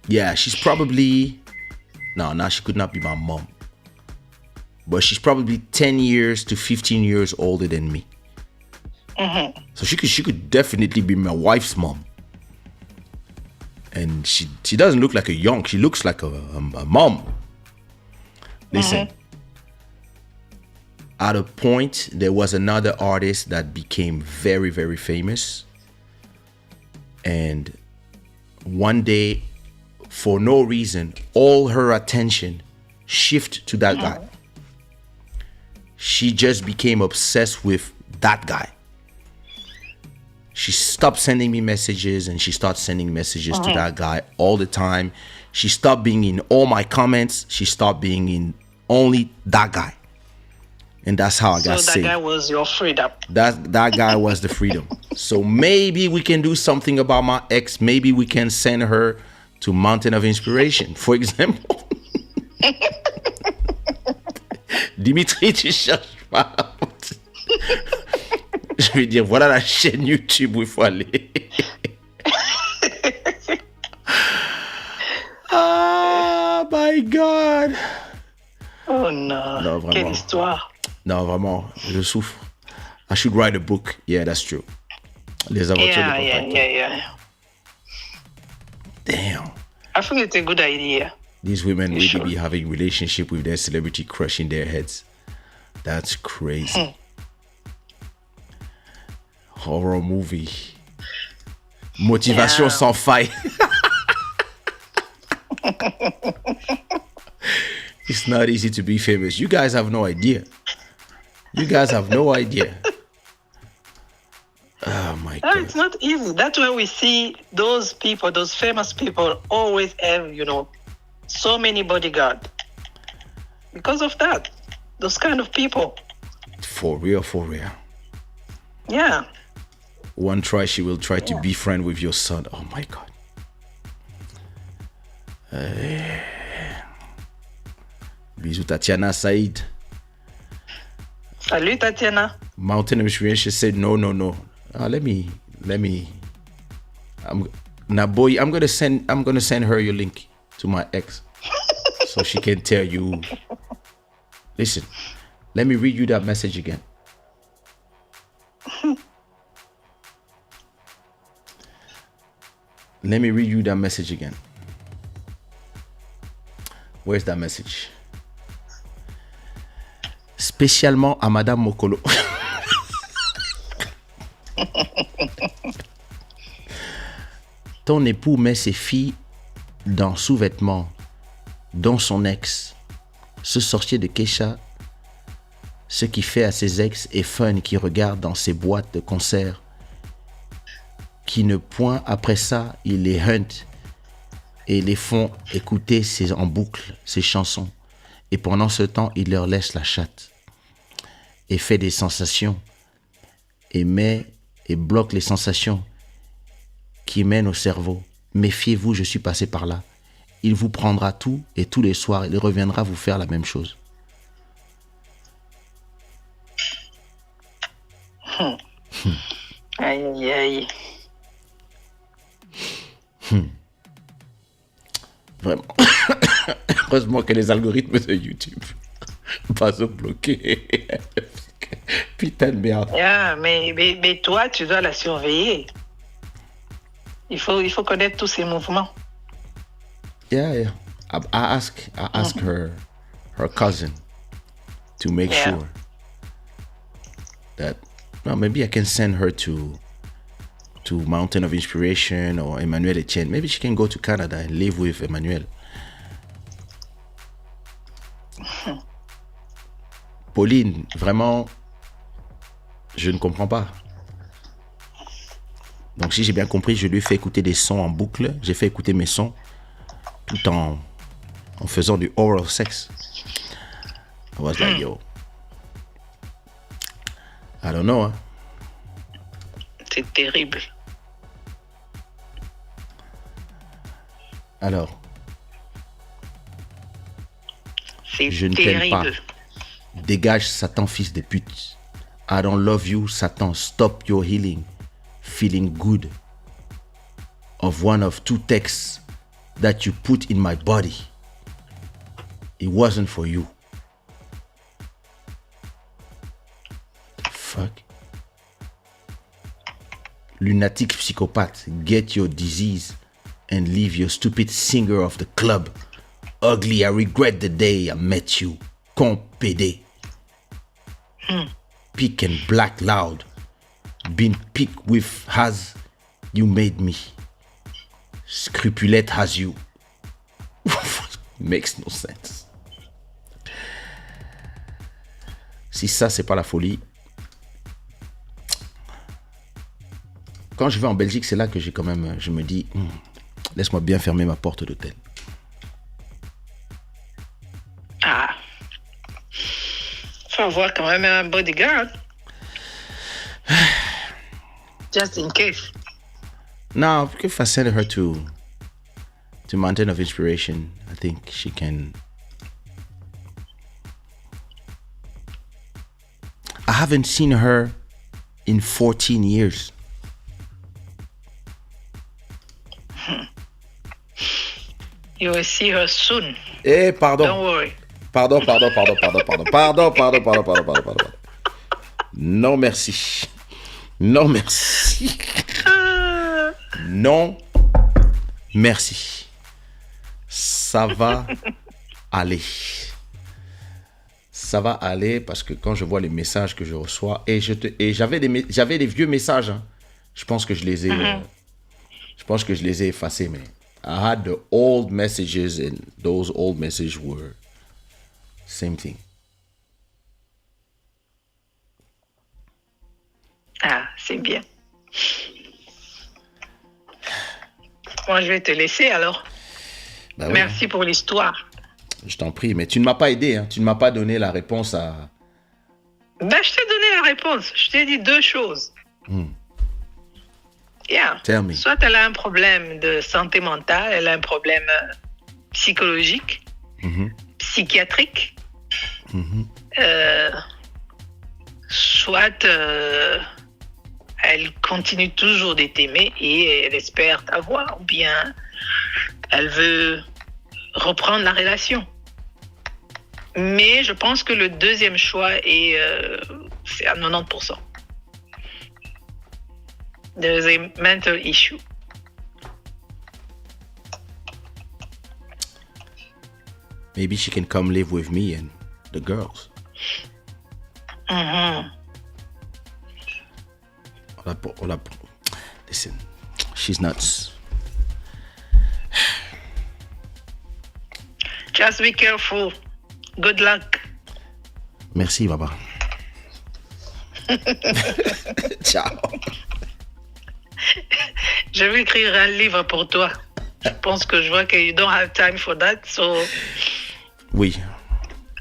yeah, she's probably, no, she could not be my mom. But she's probably 10 years to 15 years older than me. So she could definitely be my wife's mom. And she doesn't look like a young, she looks like a mom. Listen, at a point, there was another artist that became very, very famous. And one day, for no reason, all her attention shifted to that guy. She just became obsessed with that guy. She stopped sending me messages and she started sending messages to that guy all the time. She stopped being in all my comments. She stopped being in only that guy. And that's how I got saved. So that guy was your freedom. That guy was the freedom. So maybe we can do something about my ex. Maybe we can send her to Mountain of Inspiration, for example. Dimitri, tu cherches pas. Je vais dire, voilà la chaîne YouTube où il faut aller. Oh my God. Oh non, Non, vraiment. quelle histoire. Non, vraiment, je souffre. I should write a book. Yeah, that's true. Les aventures de Papa. Yeah. Damn. I think it's a good idea. These women really Sure. be having relationship with their celebrity crush in their heads. That's crazy. Horror movie. Motivation sans faille. It's not easy to be famous. You guys have no idea. Oh my No, God. it's not easy. That's why we see those people, those famous people, always have, so many bodyguards. Because of that, those kind of people. For real. Yeah. One try, she will try to be friend with your son. Oh my God. Bisous Tatiana Said. Salut, Tatiana. Mountain of Inspiration said no. Let me. I'm gonna send her your link to my ex, so she can tell you. Listen, let me read you that message again. Let me read you that message again. Where's that message? Spécialement à Madame Mokolo. Ton époux met ses filles dans sous-vêtements, dont son ex. Ce sorcier de Kaysha, ce qui fait à ses ex et fun qui regarde dans ses boîtes de concert, qui ne point après ça, il les hunt et les font écouter en boucle ses chansons. Et pendant ce temps, il leur laisse la chatte et fait des sensations et bloque les sensations qui mènent au cerveau. Méfiez-vous, je suis passé par là. Il vous prendra tout et tous les soirs, il reviendra vous faire la même chose. Aïe. Vraiment. Heureusement que les algorithmes de YouTube pas se bloquer. Putain de merde. Yeah, mais toi, tu dois la surveiller. Il faut connaître tous ses mouvements. Yeah. I ask her cousin to make sure that maybe I can send her to Mountain of Inspiration or Emmanuel Etienne. Maybe she can go to Canada and live with Emmanuel. Pauline, vraiment, je ne comprends pas. Donc, si j'ai bien compris, je lui ai fait écouter des sons en boucle. J'ai fait écouter mes sons tout en faisant du oral sex. I was like, yo, I don't know. Hein. C'est terrible. Alors, C'est je ne t'aime pas. terrible. Dégage, Satan, fils de pute. I don't love you, Satan. Stop your healing. Feeling good. Of one of two texts that you put in my body. It wasn't for you. Fuck. Lunatic psychopath, get your disease and leave your stupid singer of the club. Ugly, I regret the day I met you. Con PD. Pick and black loud. Been picked with has you made me. Scrupulette has you. Makes no sense. Si ça, c'est pas la folie. Quand je vais en Belgique, c'est là que j'ai quand même, je me dis, laisse-moi bien fermer ma porte d'hôtel. Ah. Faut avoir quand même un bodyguard. Just in case. Now, if I send her to Mountain of Inspiration, I think she can. I haven't seen her in 14 years. You will see her soon. Eh, pardon. Don't worry. Pardon. Non, merci. Non, merci. Non, merci. Ça va aller. Ça va aller parce que quand je vois les messages que je reçois et j'avais des vieux messages. Hein. Je pense que je les ai effacés, mais I had the old messages and those old messages were same thing. Ah, c'est bien. Moi, je vais te laisser alors. Bah oui. Merci pour l'histoire. Je t'en prie, mais tu ne m'as pas aidé. Hein. Tu ne m'as pas donné la réponse à... Ben, je t'ai donné la réponse. Je t'ai dit deux choses. Yeah. Tell me. Soit elle a un problème de santé mentale, elle a un problème psychologique, psychiatrique. Soit elle continue toujours de t'aimer et elle espère t'avoir, ou bien elle veut reprendre la relation. Mais je pense que le deuxième choix est c'est à 90%. There's a mental issue. Maybe she can come live with me and the girls. Listen, she's nuts. Just be careful. Good luck. Merci, Baba. Ciao. Je vais écrire un livre pour toi. Je pense que je vois que you don't have time for that, so Oui.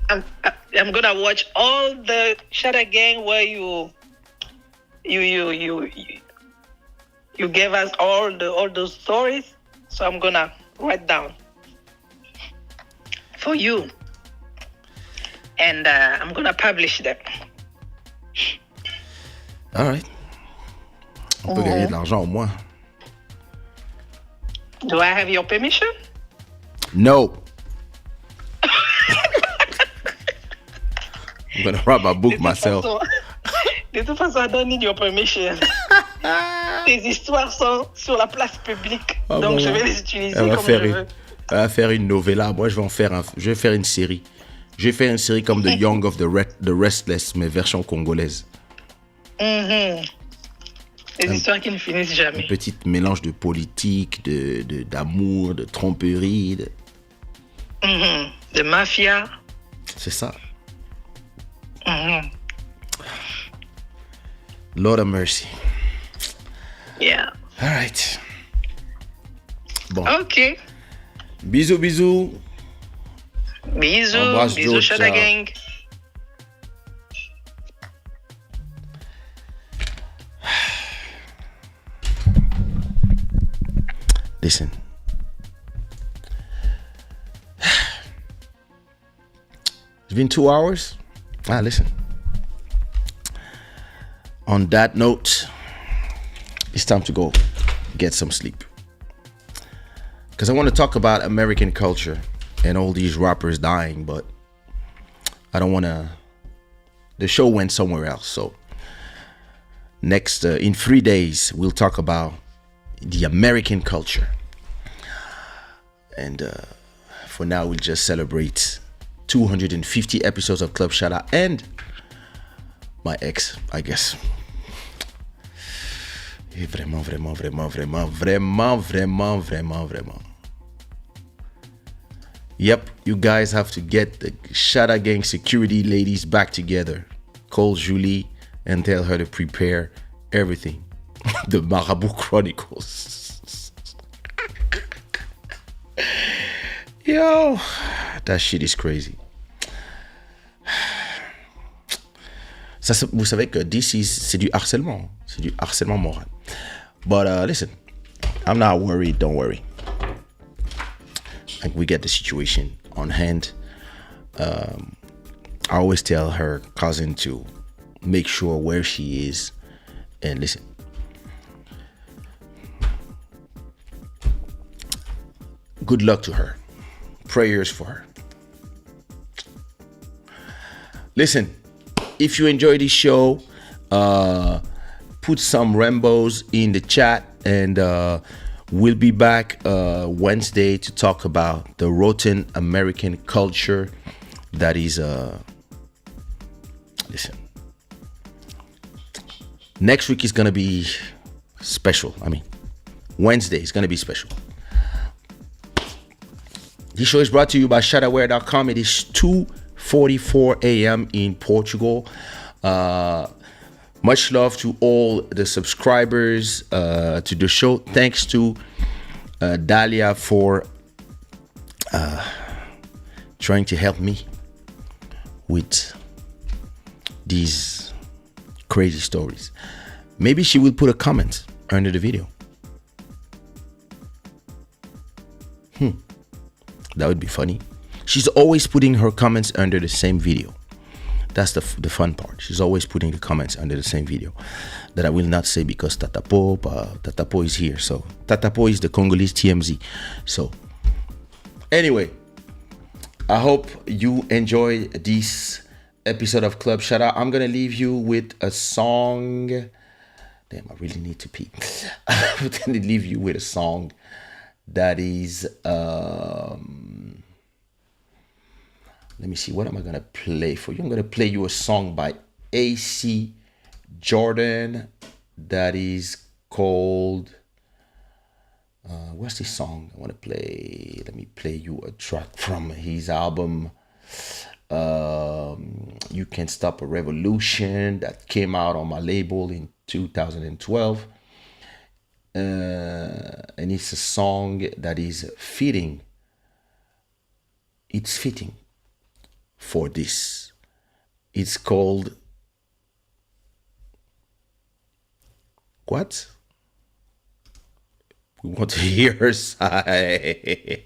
I'm gonna watch all the Shada gang where you gave us all those stories. So I'm gonna write down for you, and I'm gonna publish them. All right. On peut gagner de l'argent au moins. Do I have your permission? No. I'm gonna write my book myself. De toute façon, I don't need your permission. Tes histoires sont sur la place publique, donc je vais les utiliser comme je veux. Elle va faire une novella. Moi, je vais faire une série. Je vais faire une série comme The Young of the Restless, mais version congolaise. Des histoires qui ne finissent jamais. Un petit mélange de politique, d'amour, de tromperie. De mafia. C'est ça. Lord of mercy. Yeah. All right. Bon. Ok. Bisous, bisous. Bisous. Embrasse Bisous, Joe, Shada ciao. Gang. Listen. It's been 2 hours. Listen. On that note, it's time to go get some sleep. Because I want to talk about American culture and all these rappers dying, but I don't want to. The show went somewhere else. So next, in 3 days, we'll talk about the American culture. And for now, we'll just celebrate 250 episodes of Club Shada and my ex, I guess. Vraiment, vraiment, vraiment, vraiment, vraiment, vraiment, vraiment, vraiment. Yep, you guys have to get the Shada Gang security ladies back together. Call Julie and tell her to prepare everything. The Marabout Chronicles. Yo, that shit is crazy. Ça, vous savez que c'est du harcèlement. C'est du harcèlement moral. But listen, I'm not worried. Don't worry. Like, we get the situation on hand. I always tell her cousin to make sure where she is. And listen, good luck to her. Prayers for her. Listen, if you enjoy this show, put some Rambos in the chat, and we'll be back Wednesday to talk about the rotten American culture that is listen, next week is gonna be special. I mean, Wednesday is gonna be special. This show is brought to you by shadaware.com. It is 2:44 a.m. in Portugal. Much love to all the subscribers to the show. Thanks to Dalia for trying to help me with these crazy stories. Maybe she will put a comment under the video. That would be funny. She's always putting her comments under the same video. That's the fun part. She's always putting the comments under the same video. That I will not say because Tatapo is here. So Tatapo is the Congolese TMZ. So anyway, I hope you enjoy this episode of Club Shada. I'm gonna leave you with a song. Damn, I really need to pee. I'm gonna leave you with a song that is let me see, what am I gonna play for you? I'm gonna play you a song by AC Jordan that is called what's this song I want to play? Let me play you a track from his album You Can't Stop a Revolution that came out on my label in 2012. And it's a song that is fitting. It's fitting for this. It's called what? We want to hear her side.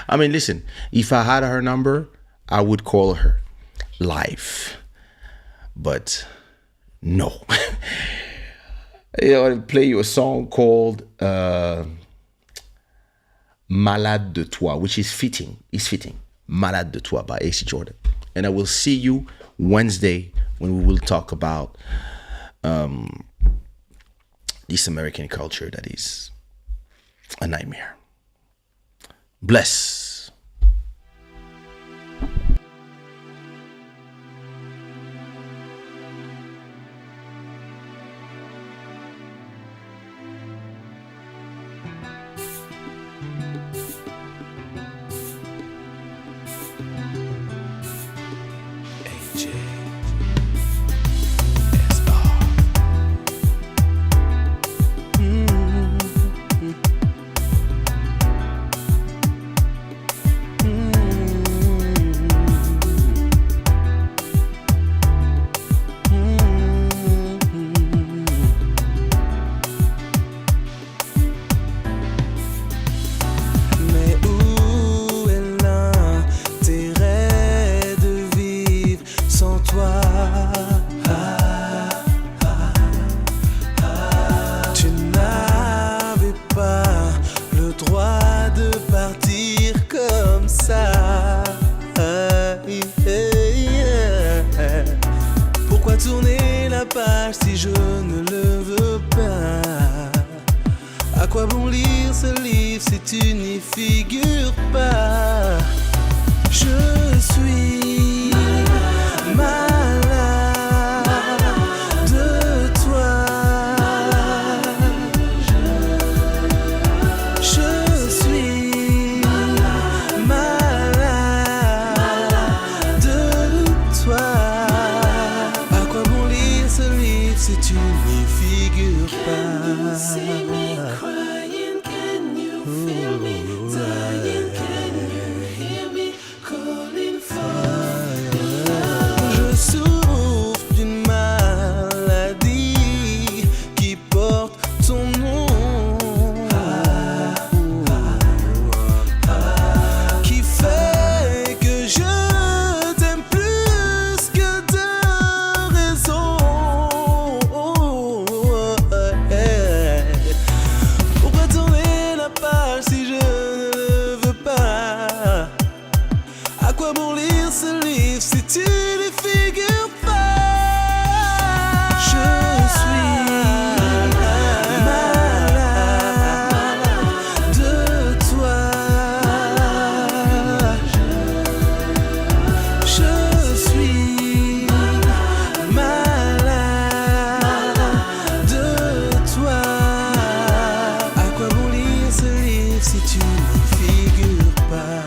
I mean, listen, if I had her number, I would call her live. But no. I want to play you a song called Malade de Toi, which is fitting. It's fitting. Malade de Toi by AC Jordan. And I will see you Wednesday when we will talk about this American culture that is a nightmare. Bless. lire ce livre si tu n'y figures pas? Je suis malade de toi. Je suis malade de toi. À quoi bon lire ce livre si tu n'y figures pas? Can you see me crying? Can you feel me dying? Can you hear me calling for your love? Je souffre d'une maladie qui porte ton nom, qui fait que je t'aime plus que de raison. Pourquoi tourner la page si je ne le veux pas? À quoi bon lire ce livre si tu n'y figures pas? Je suis malade de toi. Je suis malade de toi. À quoi bon lire ce livre si tu n'y figures pas?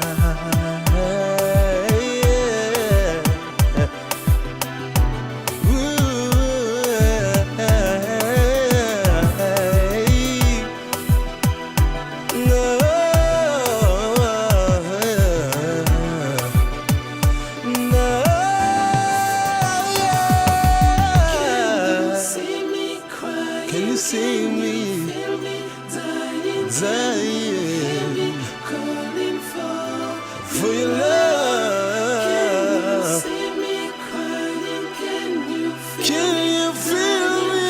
Can you see me crying? Can you see me Feel me dying? dying Calling for your Can you love? see me crying? Can you feel Can you feel me?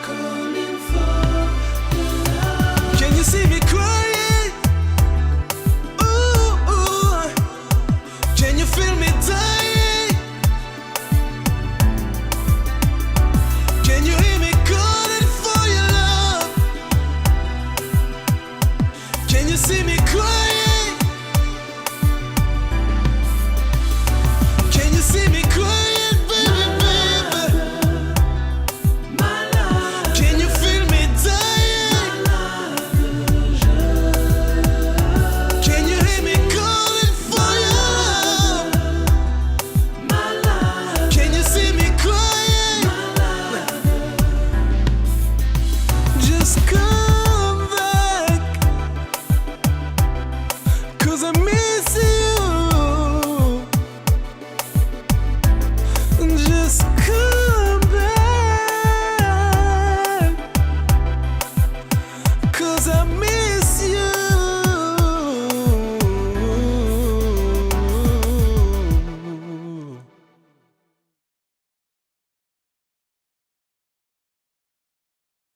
calling for your love? Can you see me crying? Ooh, ooh. Can you feel me dying? Can you hear me calling for your love? Can you see me